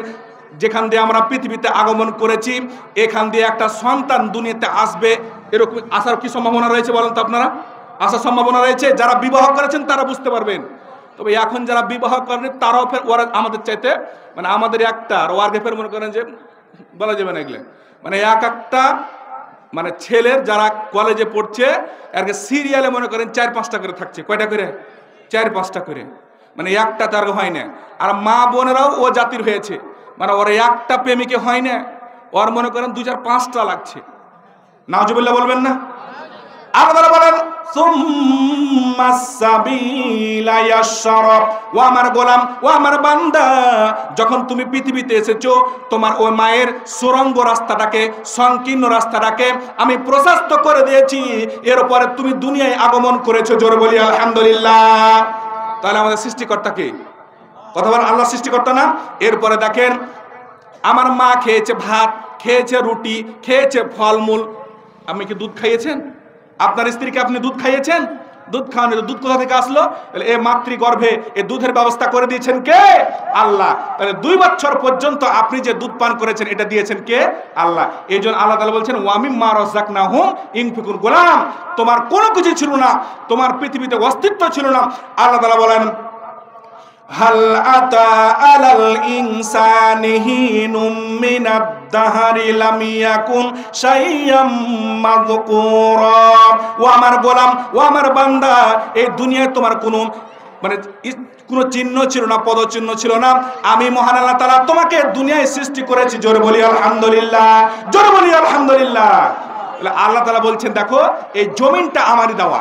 যেখান দিয়ে আমরা পৃথিবীতে আগমন করেছি, এখান দিয়ে একটা সন্তান দুনিয়াতে আসবে। এরকম আসার কি সম্ভাবনা রয়েছে বলেন তো আপনারা? আসার সম্ভাবনা রয়েছে। যারা বিবাহ করেছেন তারা বুঝতে পারবেন। তবে এখন যারা বিবাহ করেন তারাও ফের ওরা আমাদের চাইতে, মানে আমাদের একটা আর ওয়ার্কে ফের মনে করেন যে বলা যাবে না এগুলো, মানে একটা মানে ছেলের যারা কলেজে পড়ছে আর সিরিয়ালে মনে করেন 4-5টা করে থাকছে। কয়টা করে? 4-5টা করে, মানে একটা তার হয় না। আর মা বোনেরাও ও জাতির হয়েছে, মানে ওর একটা প্রেমিকে হয় না, ওর মনে করেন 2-4-5টা লাগছে। নাউজুবিল্লাহ বলবেন না? আল্লাহ বলেন সুম্মাস সাবিলা ইয়াশরা। ও আমার গোলাম, ও আমার বান্দা, যখন তুমি পৃথিবীতে এসেছো তোমার ওই মায়ের সুরঙ্গ রাস্তাটাকে, সংকীর্ণ রাস্তাটাকে আমি প্রশস্ত করে দিয়েছি। এর উপরে তুমি দুনিয়ায় আগমন করেছো। জোরে বলি আলহামদুলিল্লাহ। তাহলে আমাদের সৃষ্টিকর্তা কে? কথা বলেন, আল্লাহ সৃষ্টিকর্তা না? এরপরে দেখেন, আমার মা খেয়েছে ভাত, খেয়েছে রুটি, খেয়েছে ফলমূল। আপনি কি দুধ খাইয়েছেন? আপনার স্ত্রীকে আপনি দুধ খাইয়েছেন? দুধ খাওয়ানো, দুধ কোথা থেকে আসলো? তাহলে এই মাতৃগর্ভে এই দুধের ব্যবস্থা করে দিয়েছেন কে? আল্লাহ। তাহলে 2 বছর পর্যন্ত আপনি যে দুধ পান করেছেন এটা দিয়েছেন কে? আল্লাহ। এই জন্য আল্লাহ তাআলা বলছেন ওয়া মিম্মা রাযাকনাহুম ইনফিকুন। গোলাম, তোমার কোনো কিছু ছিল না, তোমার পৃথিবীতে অস্তিত্ব ছিল না। আল্লাহ তাআলা বলেন হাল আতা আলাল ইনসানি হিনুম মিনাদ দাহরি লাম ইয়াকুন শাইয়াম মাযকুরা। ও আমার গোলাম, ও আমার বান্দা, এই দুনিয়ায় তোমার কোনো মানে কোনো চিহ্ন ছিল না, পদচিহ্ন ছিল না। আমি মহান আল্লাহ তাআলা তোমাকে দুনিয়ায় সৃষ্টি করেছি। জোরে বলি আলহামদুলিল্লাহ, জোরে বলি আলহামদুলিল্লাহ। আল্লাহ তাআলা বলছেন দেখো এই জমিনটা আমারই দেওয়া।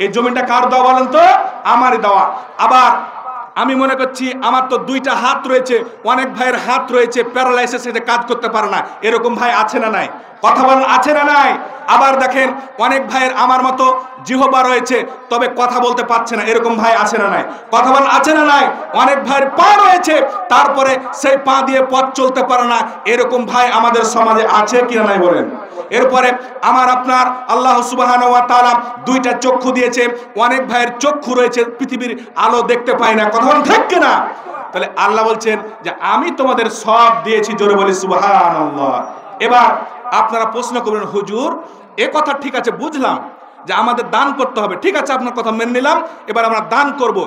এই জমিনটা কার দেওয়া বলেন তো? আমারই দেওয়া। আবার আমি মনে করছি আমার তো 2টা হাত রয়েছে, অনেক ভাইয়ের হাত রয়েছে প্যারালাইসিস, এতে কাজ করতে পারে না। এরকম ভাই আছে না নাই? কথা বলেন, আছে না নাই? আবার দেখেন অনেক ভাইয়ের আমার মতো জিহ্বা রয়েছে, তবে কথা বলতে পারছে না। এরকম ভাই আছে না নাই? কথা বলেন, আছে না নাই? অনেক ভাইয়ের পা রয়েছে, তারপরে সেই পা দিয়ে পথ চলতে পারে না। এরকম ভাই আমাদের সমাজে আছে কি না নাই বলেন? এরপরে আমার আপনার আল্লাহ সুবহানাহু ওয়া তাআলা 2টা চক্ষু দিয়েছে। অনেক ভাইয়ের চক্ষু রয়েছে, পৃথিবীর আলো দেখতে পায় না। কথা বলেন ঠিক কিনা? তাহলে আল্লাহ বলছেন যে আমি তোমাদের সব দিয়েছি। জোরে বলি সুবহানাল্লাহ। এবার আপনারা প্রশ্ন করবেন হুজুর এ কথা ঠিক আছে, বুঝলাম যে আমাদের দান করতে হবে, ঠিক আছে আপনার কথা মেনে নিলাম, এবার আমরা দান করব।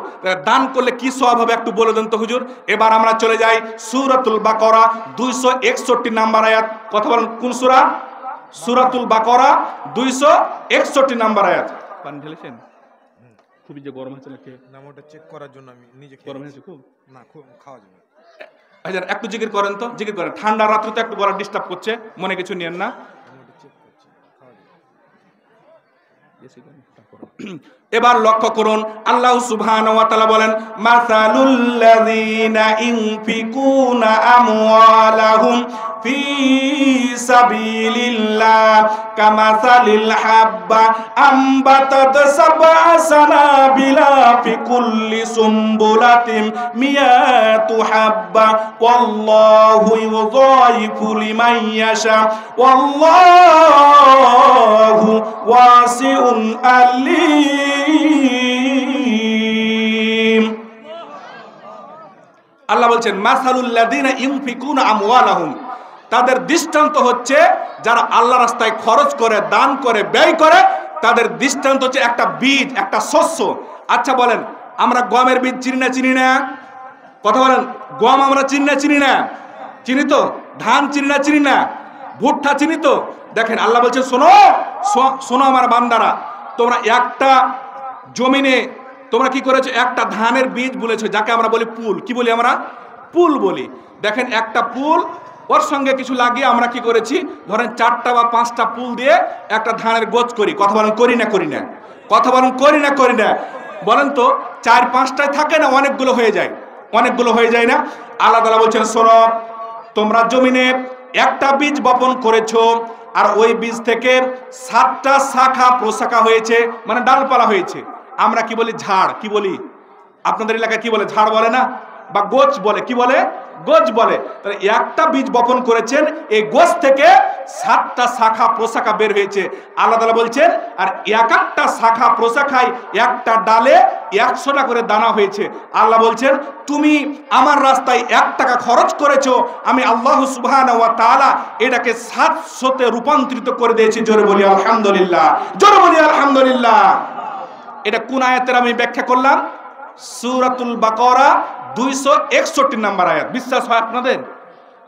দান করলে কি সওয়াব হবে একটু বলে দেন তো হুজুর। এবার আমরা চলে যাই সূরাতুল বাকারা 261 নাম্বার আয়াত। কথা বলেন কোন সূরা? সূরাতুল বাকারা 261 নাম্বার আয়াত। পানি ঢেলেছেন? খুবই যে গরম হচ্ছে নাকি? না, ওটা চেক করার জন্য আমি নিজে গরম হয়েছে খুব? না, খুব খাওয়া যাবে। আচ্ছা একটু জিকির করেন তো, জিকির করেন। ঠান্ডা রাত্রে তো একটু গলা ডিস্টার্ব করছে, মনে কিছু নিয়েন না। এবার লক্ষ্য করুন আল্লাহ সুবহানাহু ওয়া তাআলা বলেন মাসালুল লাযিনা ইনফিকুনা আমওয়ালাহুম ফি সাবিলিল্লাহ কামাসালিল হাব্বা আমবাতাত সাবআ সানাবিলা ফি কুল্লি সুমবুলাতিন মিয়াতু হাব্বা ওয়াল্লাহু ইউযাইফু লিমান ইয়াশা ওয়াল্লাহু ওয়াসিউন আলিম। আল্লাহ বলছেন মাসালুল লাযিনা ইনফিকুনা আমওয়ালাহুম, তাদের দৃষ্টান্ত হচ্ছে যারা আল্লাহ রাস্তায় খরচ করে, দান করে, ব্যয় করে, তাদের দৃষ্টান্ত হচ্ছে একটা বীজ, একটা শস্য। আচ্ছা বলেন আমরা গমের বীজ চিনি না? চিনি না? কথা বলেন, গম আমরা চিনি না? চিনি না? চিনি তো। ধান চিনি না? চিনি না? ভুট্টা চিনি তো। দেখেন আল্লাহ বলছেন শোনো, শোনো আমার বান্দারা, তোমরা একটা জমিনে তোমরা কি করেছো, একটা ধানের বীজ বুনেছো, যাকে আমরা বলি পুল। কি বলি আমরা? পুল বলি। দেখেন একটা পুল, ওর সঙ্গে কিছু লাগিয়ে আমরা কি করেছি, ধরেন 4টা বা 5টা পুল দিয়ে একটা ধানের গোছ করি। কথা বলেন করি না করি না? কথা বলেন করি না করি না? বলেন তো 4-5টায় থাকে না, অনেকগুলো হয়ে যায়? অনেকগুলো হয়ে যায় না? আল্লাহ তাআলা বলছেন, শোনো, তোমরা জমিনে একটা বীজ বপন করেছো, আর ওই বীজ থেকে 7টা শাখা প্রশাখা হয়েছে, মানে ডালপালা হয়েছে। আমরা কি বলি? ঝাড়। কি বলি? আপনাদের এলাকায় কি বলে? ঝাড় বলে না? বা গোছ বলে? কি বলে? গোছ বলে। তাহলে একটা বীজ বপন করেছেন, এই গোছ থেকে 7টা শাখা প্রশাখা বের হয়েছে। আল্লাহ তাআলা বলছেন, আর এক একটা শাখা প্রশাখায় একটা ডালে 100টা করে দানা হয়েছে। আল্লাহ বলছেন, তুমি আমার রাস্তায় 1 টাকা খরচ করেছো, আমি আল্লাহ সুবহানাহু ওয়া তাআলা এটাকে 700তে রূপান্তরিত করে দিয়েছি। জোরে বলি আলহামদুলিল্লাহ, জোরে বলি আলহামদুলিল্লাহ। এটা কোন আয়াতের আমি ব্যাখ্যা করলাম? সূরাতুল বাকারা 261 নম্বর আয়াত। বিশ্বাস হয় আপনাদের?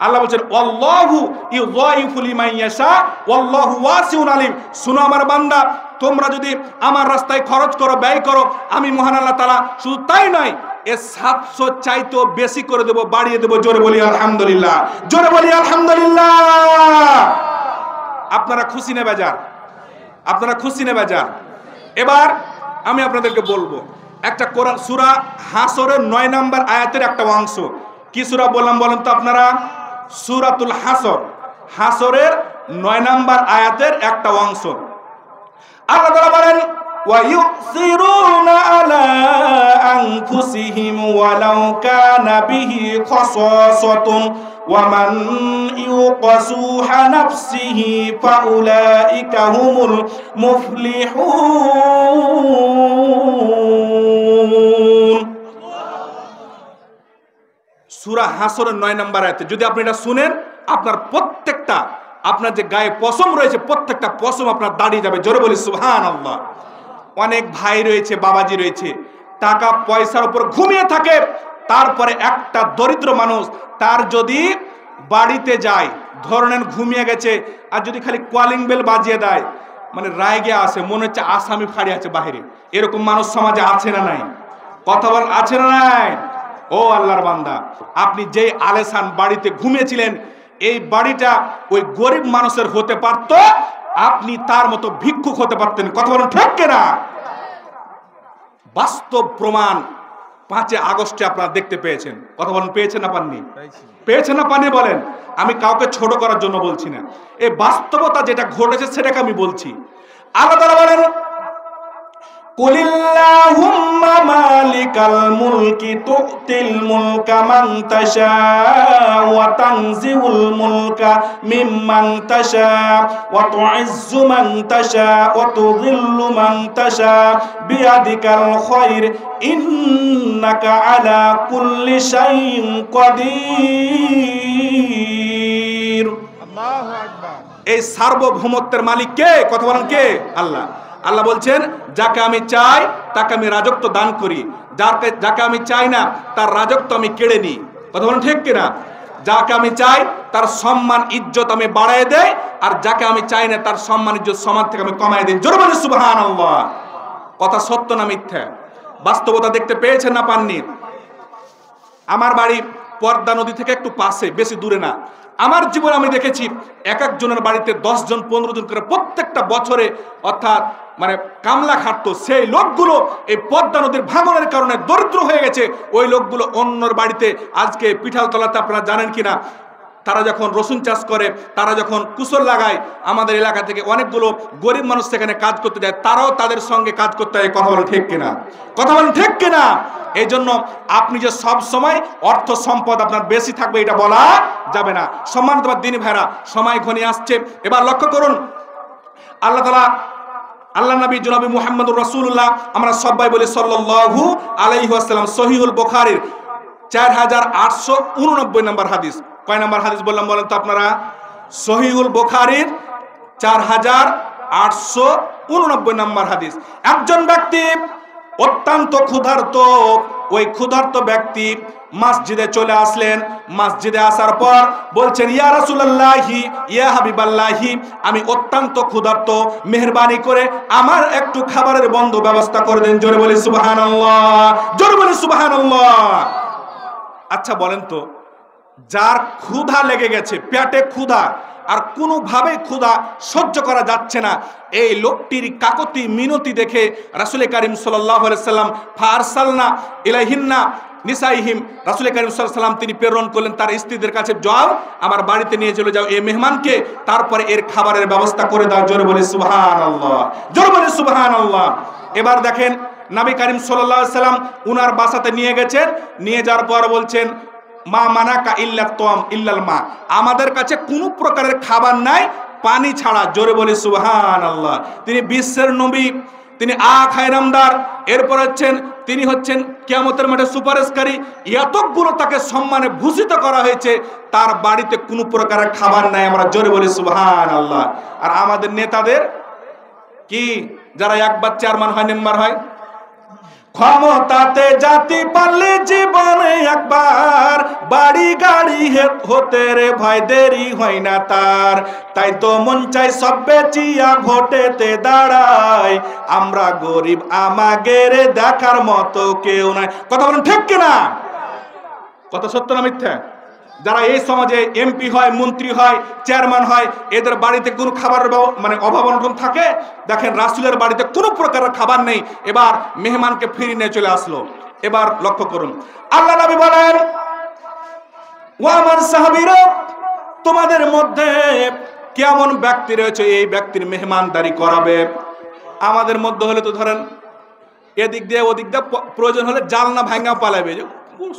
আল্লাহ বলছেন, আল্লাহু ইউযাইফু লিমান ইয়াশা ওয়াল্লাহু ওয়াসিউন আলিম। শুনো আমার বান্দা, তোমরা যদি আমার রাস্তায় খরচ করো, ব্যয় করো, আমি মহান আল্লাহ তাআলা শুধু তাই নয়, এ 700 চাইতেও বেশি করে দেব, বাড়িয়ে দেব। জোরে বলি আলহামদুলিল্লাহ, জোরে বলি আলহামদুলিল্লাহ। আপনারা খুশি না বেজার? আপনারা খুশি না বেজার? এবার আমি আপনাদেরকে বলবো, একটা কোরআন সূরা হাসরের 9 নম্বর আয়াতের একটা অংশ। কি সূরা বললাম বলেন তো আপনারা? সূরাতুল হাসর, হাসরের 9 নম্বর আয়াতের একটা অংশ। আল্লাহ তাআলা বলেন, ওয়া ইউসিরুনা আলা আনফুসিহিম ওয়ালাউ কানা বিহি খাসাসাতুন ওয়া মান ইউকাসুহা নাফসিহি ফাউলাইকা হুমুল মুফলিহুন। সূরা হাসরের 9 নম্বর আয়াতে যদি আপনি এটা শুনেন, আপনার প্রত্যেকটা, আপনার যে গায়ে পশম রয়েছে, প্রত্যেকটা পশম আপনার দাঁড়িয়ে যাবে। জোরে বলি সুবহানাল্লাহ। অনেক ভাই রয়েছে, বাবাজি রয়েছে, টাকা পয়সার উপর ঘুমিয়ে থাকে, তারপরে একটা দরিদ্র মানুষ তার যদি বাড়িতে যায়, ধরেন ঘুমিয়ে গেছে, আর যদি খালি কলিং বেল বাজিয়ে দেয়, মানে রাগে আসে, মনে হচ্ছে আসামি ফাড়ি আছে বাহিরে। এরকম মানুষ সমাজে আছে না নাই? কথা বল, আছে না নাই? ও আল্লাহর বান্দা, আপনি যেই আলেসান বাড়িতে ঘুমিয়েছিলেন, এই বাড়িটা ওই গরিব মানুষের হতে পারত, আপনি তার মতো ভিক্ষুক হতে পারতেন। কথা বলেন ঠিক কিনা? বাস্তব প্রমাণ 5 আগস্টে আপনারা দেখতে পেয়েছেন। কথা বলেন, পেয়েছেন না পাননি? পেয়েছেন না পাননি বলেন? আমি কাউকে ছোট করার জন্য বলছি না, এই বাস্তবতা যেটা ঘটেছে সেটাকে আমি বলছি। আল্লাহ তাআলা বলেন, কুলিল্লাহুম্মা মালিকাল মুলকি তুতিল মুলকা মান তাশা ওয়া তানজিউল মুলকা মিম্মান তাশা ওয়া তুইজ্জু মান তাশা ওয়া তুযিল্লু মান তাশা বিয়াদিকাল খায়র ইন্নাকা আলা কুল্লি শাইইন কাদির। আল্লাহু আকবার। এই সার্বভৌমত্বের মালিক কে? কথা বলেন কে? আল্লাহ। আল্লাহ বলছেন, যাকে আমি চাই তাকে আমি রাজত্ব দান করি, যাকে আমি চাই না তার রাজত্ব আমি কেড়ে নিই। কথা বলেন ঠিক কিনা? যাকে আমি চাই তার সম্মান ইজ্জত আমি বাড়ায় দেই, আর যাকে আমি চাই না তার সম্মান ইজ্জত সমাজ থেকে আমি কমায় দিই। জোরে বলি সুবহানাল্লাহ। কথা সত্য না মিথ্যা? বাস্তবতা দেখতে পেয়েছেন না পাননি? আমার বাড়ি পদ্মা নদী থেকে একটু পাশে, বেশি দূরে না। আমার জীবনে আমি দেখেছি এক একজনের বাড়িতে 10 জন 15 জন করে প্রত্যেকটা বছরে, অর্থাৎ মানে কামলা খাটতো। সেই লোকগুলো এই পদ্মা নদীর ভাঙনের কারণে দরিদ্র হয়ে গেছে। ওই লোকগুলো অন্যর বাড়িতে আজকে পিঠালতলাতে, আপনারা জানেন কিনা, তারা যখন রসুন চাষ করে, তারা যখন কুশল লাগায়, আমাদের এলাকা থেকে অনেকগুলো গরিব মানুষ সেখানে কাজ করতে যায়, তারাও তাদের সঙ্গে কাজ করতে হয়। কথা বলেন ঠিক কিনা? কথা বলেন ঠিক কিনা? এই জন্য আপনি যে সব সময় অর্থ সম্পদ আপনার বেশি থাকবে এটা বলা যাবে না। সম্মানিত দিনী ভাইরা, সময় ঘনিয়ে আসছে। এবার লক্ষ্য করুন, আল্লাহ তাআলা, আল্লাহ নবী জনাবি মুহাম্মদুর রাসূলুল্লাহ, আমরা সবাই বলি সাল্লাল্লাহু আলাইহি ওয়াসাল্লাম, সহিহুল বুখারীর 4889 নম্বর হাদিস। কয় নম্বর হাদিস বললাম বলেন তো আপনারা? সহিহুল বুখারীর 4889 নম্বর হাদিস। একজন ব্যক্তি অত্যন্ত ক্ষুধার্ত, ওই ক্ষুধার্ত ব্যক্তি মসজিদে চলে আসলেন। মসজিদে আসার পর বলছেন, ইয়া রাসূলুল্লাহি, ইয়া হাবিবাল্লাহি, আমি অত্যন্ত ক্ষুধার্ত, মেহেরবানি করে আমার একটু খাবারের বন্ধ ব্যবস্থা করে দেন। জোরে বলি সুবহানাল্লাহ, জোরে বলি সুবহানাল্লাহ। আচ্ছা বলেন তো, যার ক্ষুধা লেগে গেছে, পেটে ক্ষুধা, আর কোনোভাবে ক্ষুধা সহ্য করা যাচ্ছে না, এই লোকটির কাকতি মিনতি দেখে রাসূল করিম সাল্লাল্লাহু আলাইহি সাল্লাম ফারসালনা ইলাইহিন্না নিসাইহিম, রাসূল করিম সাল্লাল্লাহু আলাইহি সাল্লাম তিনি প্রেরণ করলেন তার স্ত্রীদের কাছে, যাও আমার বাড়িতে নিয়ে চলে যাও এই মেহমানকে, তারপরে এর খাবারের ব্যবস্থা করে দাও। জোরে বলি সুবহানাল্লাহ, জোরে বলি সুবহানাল্লাহ। এবার দেখেন নবী করিম সাল্লাল্লাহু আলাইহি সাল্লাম উনার বাসাতে নিয়ে গেছেন, নিয়ে যাওয়ার পর বলছেন, মা মানাকা ইল্লা তোয়াম ইল্লাল মা, আমাদের কাছে কোনো প্রকারের খাবার নাই পানি ছাড়া। জোরে বলি সুবহানাল্লাহ। তিনি বিশ্বের নবী, তিনি খায়রামদার, এরপর তিনি হচ্ছেন কিয়ামতের মাঠে সুপারিশকারী, এতগুলো তাকে সম্মানে ভূষিত করা হয়েছে, তার বাড়িতে কোনো প্রকারের খাবার নাই। আমরা জোরে বলি সুবহানাল্লাহ। আর আমাদের নেতাদের কি, যারা একবার চেয়ারম্যান হয়, মেম্বার হয়, ক্ষমতাতে জাতি পারলে জীবনে একবার, বাড়ি গাড়ি হতে রে ভাই দেরি হয় না তার, তাই তো মন চাই সব বেচিয়া ভোটেতে দাঁড়াই, আমরা গরিব আমাদের দেখার মতো কেউ নাই। কথা বলেন ঠিক কিনা? কথা সত্য না মিথ্যা? যারা এই সমাজে এমপি হয়, মন্ত্রী হয়, চেয়ারম্যান হয়, এদের বাড়িতে কোনো খাবারের অভাব অনটন থাকে। দেখেন রাসূলের বাড়িতে কোনো প্রকারের খাবার নেই, এবার মেহমানকে ফিরিয়ে নিয়ে চলে আসলো। এবার লক্ষ্য করুন, আল্লাহ নবী বলেন, ও আমার সাহাবীরা, তোমাদের মধ্যে কেমন ব্যক্তি রয়েছে এই ব্যক্তির মেহমানদারি করাবে? আমাদের মধ্যে হলে তো ধরেন এদিক দিয়ে ওদিক দিয়ে প্রয়োজন হলে জালনা ভাঙা পালাবে,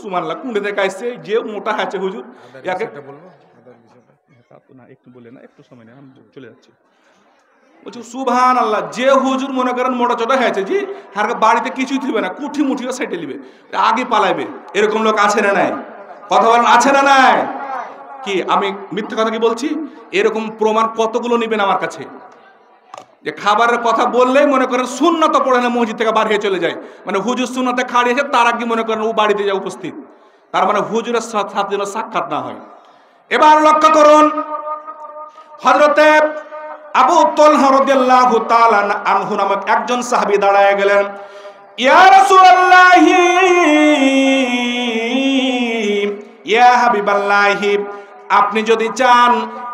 সুবহানাল্লাহ, কুঁড়ে দেখাইছে যে মোটা আছে হুজুর, একটু বলে না, একটু সময় নেই, আমি চলে যাচ্ছি। বলছি সুবহানাল্লাহ, যে হুজুর মনে করেন মোটা চোটা হয়েছে, জি হার বাড়িতে কিছুই থইবে না, কুঠি মুঠিও সাইডে নিবে, আগে পালাইবে, এরকম লোক আছে না নাই? কথা বলেন, আছে না নাই? কি আমি মিথ্যা কথা কি বলছি? এরকম প্রমাণ কতগুলো নিবেন আমার কাছে, যে খাবারের কথা বললেই মনে করেন সুন্নত পড়ে না, মসজিদ থেকে বার হয়ে চলে যায়, মানে হুজুর সুন্নতে খাড়িয়েছে, তার আগে মনে করেন ও বাড়িতে যায় উপস্থিত, তার মানে হুজুরের সাথে যেন সাক্ষাৎ না হয়। এবার লক্ষ্য করুন, হযরতে আবু তালহা রাদিয়াল্লাহু তাআলা আনহু নামক একজন সাহাবী দাঁড়ায় গেলেন, ইয়া রাসূলুল্লাহ, ইয়া হাবিবাল্লাহ, আপনি যদি চান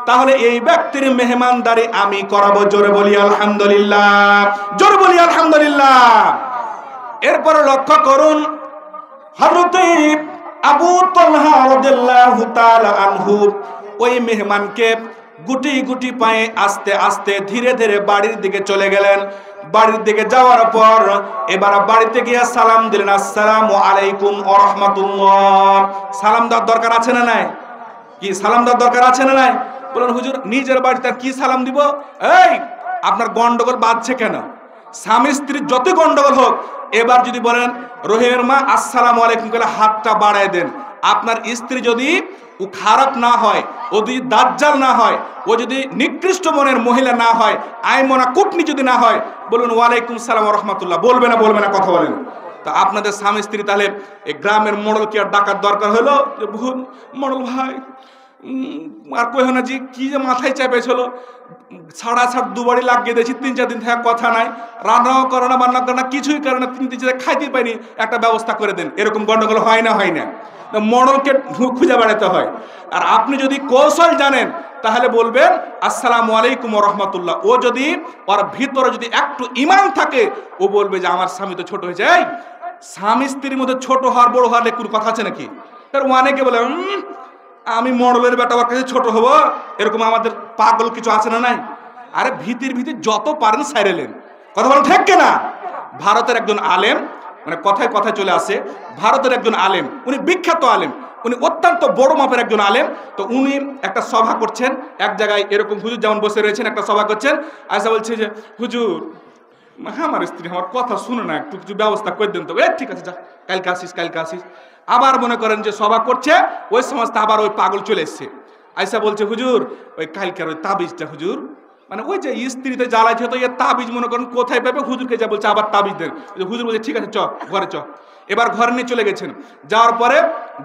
তাহলে এই ব্যক্তির মেহমানদারি আমি করাবো। জোরে বলি আলহামদুলিল্লাহ, জোরে বলি আলহামদুলিল্লাহ। এরপর লক্ষ্য করুন, হযরতে আবু তালহা রাদিয়াল্লাহু তাআলা আনহু ওই মেহমানকে গুটি গুটি পায়ে আস্তে আস্তে ধীরে ধীরে বাড়ির দিকে চলে গেলেন। বাড়ির দিকে যাওয়ার পর এবার বাড়িতে গিয়ে সালাম দিলেন, আসসালামু আলাইকুম ওয়া রাহমাতুল্লাহ। সালাম দেওয়ার দরকার আছে না নাই? কি সালাম দেওয়ার দরকার আছে না নাই? বলেন হুজুর নিজের বাড়িতে কি সালাম দিব? এই আপনার গন্ডগোল বাঁধছে কেন? স্বামী স্ত্রীর যত গন্ডগোল হোক, এবার যদি বলেন রহিমের মা আসসালামু আলাইকুম বলে হাতটা বাড়ায় দেন, আপনার স্ত্রী যদি ও খারাপ না হয়, ও যদি দাজ্জাল না হয়, ও যদি নিকৃষ্ট মনের মহিলা না হয়, আইমনা কুটনি যদি না হয়, বলুন ওয়ালাইকুম সালাম ওয়া রাহমাতুল্লাহ, বলবে না বলবে না? কথা বলেন। তা আপনাদের স্বামী স্ত্রী তাহলে এই গ্রামের মোড়ল কি আর ডাকার দরকার হলো যে মোড়ল ভাই আর কই না জি কি যে মাথায় চেপেছিল, ছাড়া ছাড় দুবারই লাগিয়ে দিয়েছি, 3-4 দিন থেকে কথা নাই, রান্নাও করে না, বান্না করে না, কিছুই করে না, 3 দিন খাইতে পাইনি, একটা ব্যবস্থা করে দেন। এরকম গন্ডগোল হয় না? হয় না? মোড়লকে খুঁজে বেড়াতে হয়। আর আপনি যদি কৌশল জানেন তাহলে বলবেন আসসালামু আলাইকুম ওয়া রাহমাতুল্লাহ। ও যদি ওর ভিতরে যদি একটু ঈমান থাকে, ও বলবে যে আমার স্বামী তো ছোট হয়েছে। এই স্বামী স্ত্রীর মধ্যে ছোট হওয়ার বড় হওয়ার কোনো কথা আছে নাকি? তার অনেকে বলে আমি মোড়লের বেটা ওর কাছে ছোট হবো, এরকম আমাদের পাগল কিছু আছে না নাই? আরে ভিতির যত পারেন সাইরেলেন। কথা বলেন ঠিক কিনা? ভারতের একজন আলেম, মানে কথায় কথায় চলে আসে, ভারতের একজন আলেম, উনি বিখ্যাত আলেম, উনি অত্যন্ত বড় মাপের একজন আলেম। তো উনি একটা সভা করছেন এক জায়গায়, এরকম হুজুর যেমন বসে রয়েছেন, একটা সভা করছেন। আয়সা বলছে যে হুজুর আমার স্ত্রী আমার কথা শুনে না, একটু কিছু ব্যবস্থা করে দেন তো। ঠিক আছে, যা কালকে আসিস, কালকে আসিস। আবার মনে করেন যে সভা করছে, ওই সমস্ত আবার ওই পাগল চলে এসছে। আয়সা বলছে হুজুর ওই কালকের ওই তাবিজটা হুজুর মানে ওই যে স্ত্রীতে জ্বালাইছে, তো এর তাবিজ মনে করেন কোথায় পাবে, হুজুরকে যা বলছে আবার তাবিজ দেন। হুজুর বলছে ঠিক আছে চ ঘরে চ। এবার ঘরে নিয়ে চলে গেছেন, যাওয়ার পরে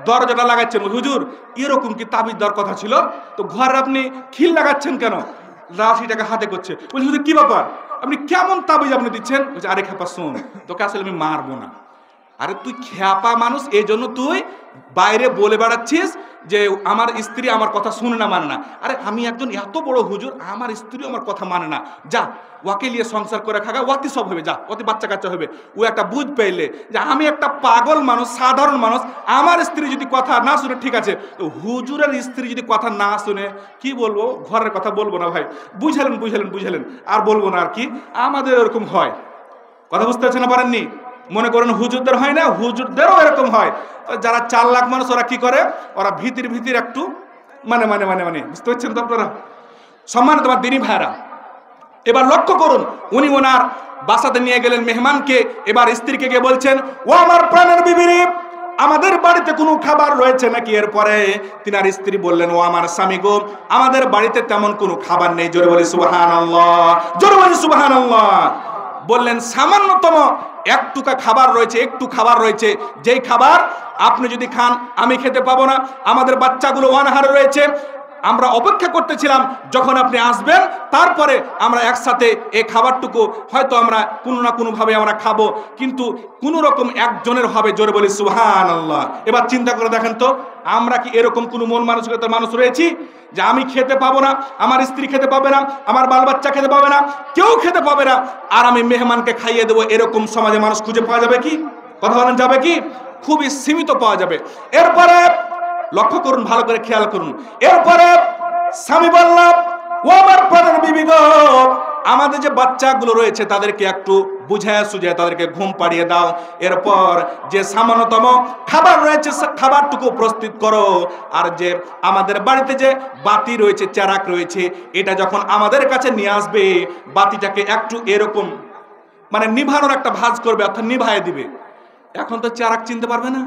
দরজাটা লাগাচ্ছেন, হুজুর এরকম কি তাবিজ দেওয়ার কথা ছিল, তো ঘরে আপনি খিল লাগাচ্ছেন কেন, লাঠিটাকে হাতে করছে। বলছি হুজুর কি ব্যাপার, আপনি কেমন তাবিজ আপনি দিচ্ছেন? বলছে আরে খেপা শোন, তোকে আসলে আমি মারবো না। আরে তুই খেপা মানুষ, এই জন্য তুই বাইরে বলে বেড়াচ্ছিস যে আমার স্ত্রী আমার কথা শুনে না, মানে না। আরে আমি একজন এত বড় হুজুর, আমার স্ত্রী আমার কথা মানে না, যা ওকে নিয়ে সংসার করে খাগা, ওয়াতি সব হবে, যা ওতে বাচ্চা কাচ্চা হবে। ও একটা বুঝ পেলে যে আমি একটা পাগল মানুষ, সাধারণ মানুষ, আমার স্ত্রী যদি কথা না শুনে, ঠিক আছে, তো হুজুরের স্ত্রী যদি কথা না শুনে কি বলবো, ঘরের কথা বলবো না ভাই। বুঝালেন বুঝালেন বুঝালেন, আর বলবো না আর কি। আমাদের এরকম হয়, কথা বুঝতে পারছেন না, পারেননি? মনে করেন হুজুরদের হয় না, হুজুরদেরও এরকম হয়। যারা 4 লাখ মানুষ ওরা কি করে, ওরা ভিতির একটু মানে মানে মানে মানে বুঝতে পারছেন তো আপনারা? সম্মান তোমার দিনী ভাইরা, এবার লক্ষ্য করুন, উনি ওনার বাসাতে নিয়ে গেলেন মেহমানকে। এবার স্ত্রীকে গিয়ে বলছেন, ও আমার প্রাণের বিবি, আমাদের বাড়িতে কোনো খাবার রয়েছে নাকি? এরপরে তিনার স্ত্রী বললেন, ও আমার স্বামী গো, আমাদের বাড়িতে তেমন কোনো খাবার নেই। জোরে বলি সুবহানাল্লাহ, জোরে বলি সুবহানাল্লাহ। বললেন সামান্যতম একটুকা খাবার রয়েছে, একটু খাবার রয়েছে, যেই খাবার আপনি যদি খান আমি খেতে পাবো না, আমাদের বাচ্চাগুলো অনাহারে রয়েছে, আমরা অপেক্ষা করতেছিলাম যখন আপনি আসবেন, তারপরে আমরা একসাথে এই খাবারটুকু হয়তো আমরা কোনো না কোনোভাবে আমরা খাবো, কিন্তু কোনো রকম একজনের হবে। জোরে বলি সুবহানাল্লাহ। এবার চিন্তা করে দেখেন তো, আমরা কি এরকম কোনো মন মানসিকতার মানুষ রয়েছি যে আমি খেতে পাবো না, আমার স্ত্রী খেতে পাবে না, আমার বাল বাচ্চা খেতে পাবে না, কেউ খেতে পাবে না, আর আমি মেহমানকে খাইয়ে দেবো? এরকম সমাজে মানুষ খুঁজে পাওয়া যাবে কি? কথা বলেন, যাবে কি? খুবই সীমিত পাওয়া যাবে। এরপরে লক্ষ্য করুন, ভালো করে খেয়াল করুন। এরপরে স্বামী বললাম, ও আমার প্রাণের বিবি গো, আমাদের যে বাচ্চাগুলো রয়েছে তাদেরকে একটু বুঝায় সুঝায় তাদেরকে ঘুম পাড়িয়ে দাও। এরপর যে সামান্যতম খাবার রয়েছে খাবারটুকু প্রস্তুত করো। আর যে আমাদের বাড়িতে যে বাতি রয়েছে, চেরাক রয়েছে, এটা যখন আমাদের কাছে নিয়ে আসবে, বাতিটাকে একটু এরকম মানে নিভানোর একটা ভাঁজ করবে, অর্থাৎ নিভায়ে দিবে। এখন তো চেরাক চিনতে পারবে না,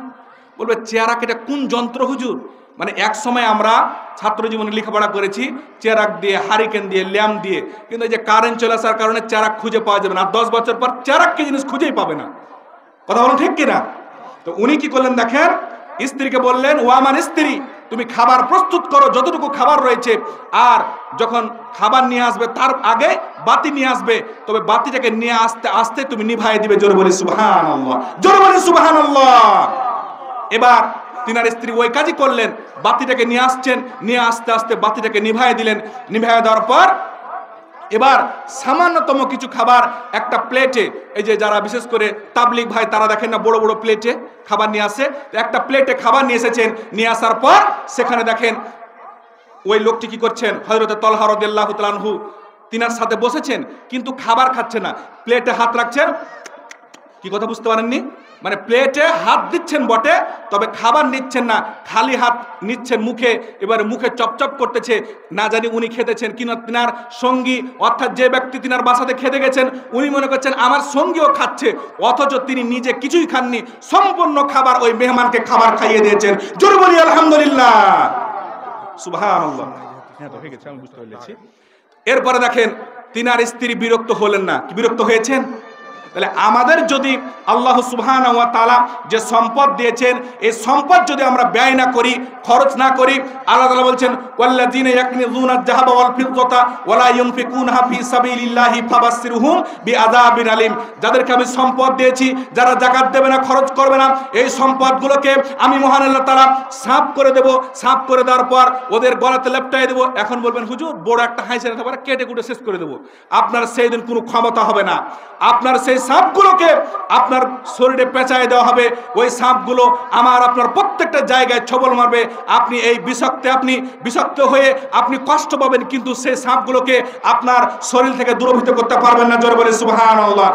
বলবে চেরাক এটা কোন যন্ত্র হুজুর? মানে এক সময় আমরা ছাত্র জীবনে লেখাপড়া করেছি চেরাক দিয়ে, হারিকেন দিয়ে, ল্যাম্প দিয়ে, কিন্তু এই যে কারেন্ট চলে আসার কারণে চেরাক খুঁজে পাওয়া যাবে না। 10 বছর পর চেরাক কি জিনিস খুঁজেই পাবে না। কথা বলো ঠিক কিনা? তো উনি কি করলেন দেখেন, স্ত্রীকে বললেন, ও আমার স্ত্রী, তুমি খাবার প্রস্তুত করো যতটুকু খাবার রয়েছে, আর যখন খাবার নিয়ে আসবে তার আগে বাতি নিয়ে আসবে, তবে বাতিটাকে নিয়ে আসতে আসতে তুমি নিভাই দিবে। জোরে বলি সুবহানাল্লাহ, জোরে বলি সুবহানাল্লাহ। এবার তিনার স্ত্রী ওই কাজই করলেন, বাতিটাকে নিয়ে আসছেন, নিয়ে আসতে আসতে বাতিটাকে নিভাই দিলেন। নিভাই দেওয়ার পর এবার সামান্যতম কিছু খাবার একটা প্লেটে, এই যে যারা বিশেষ করে তাবলিগ ভাই তারা দেখেন না বড় বড় প্লেটে খাবার নিয়ে আসে, একটা প্লেটে খাবার নিয়ে এসেছেন। নিয়ে আসার পর সেখানে দেখেন ওই লোকটি কি করছেন, হযরত তালহা রাদিয়াল্লাহু তাআলা আনহু তিনার সাথে বসেছেন, কিন্তু খাবার খাচ্ছে না, প্লেটে হাত রাখছেন। কি কথা বুঝতে পারেননি? মানে প্লেটে হাত দিচ্ছেন বটে, তবে খাবার নিচ্ছেন না, খালি হাত নিচ্ছেন মুখে। এবারে মুখে চপচপ করতেছে, না জানি উনি খেতেছেন কিনা তিনার সঙ্গী, অর্থাৎ যে ব্যক্তি তিনার বাসাতে খেতে গেছেন উনি মনে করছেন আমার সঙ্গীও খাচ্ছে, অথচ তিনি নিজে কিছুই খাননি, সম্পূর্ণ খাবার ওই মেহমানকে খাবার খাইয়ে দিয়েছেন। জোরে বলি আলহামদুলিল্লাহ, সুবহানাল্লাহ। হ্যাঁ তো হয়ে গেছে, আমি বুঝতে পেরেছি। এরপরে দেখেন তিনার স্ত্রী বিরক্ত হলেন না, কি বিরক্ত হয়েছেন? তাহলে আমাদের যদি আল্লাহ সুবহানাহু ওয়া তাআলা যে সম্পদ দিয়েছেন, এই সম্পদ যদি আমরা ব্যয় না করি, খরচ না করি, আল্লাহ তাআলা বলছেন ওয়াল্লাযিনা ইয়াকনিযুনা আয-যাহাবা ওয়াল ফিদ্দাতা ওয়া লা ইউনফিকুনহা ফি সাবিলিল্লাহি ফাবাশশিরহুম বিআযাবিন আলীম। যাদেরকে আমি সম্পদ দিয়েছি, যারা যাকাত দেবে না, খরচ করবে না, এই সম্পদগুলোকে আমি মহান আল্লাহ তাআলা সাফ করে দেব। সাফ করে দেওয়ার পর ওদের গলাতে লেপটাই দেব। এখন বলবেন হুজুর বড় একটা হাইসের খাবার কেটে কুটে শেষ করে দেব, আপনার সেই দিন কোনো ক্ষমতা হবে না। আপনার সেই সাপগুলোকে আপনার শরীরে পেঁচায় দেওয়া হবে, ওই সাপগুলো আমার আপনার প্রত্যেকটা জায়গায় ছবল মারবে। আপনি এই বিষাক্ত হয়ে আপনি কষ্ট পাবেন, কিন্তু সেই সাপগুলোকে আপনার শরীর থেকে দূরভূত করতে পারবেন না। জোরে বলে সুবহানাল্লাহ।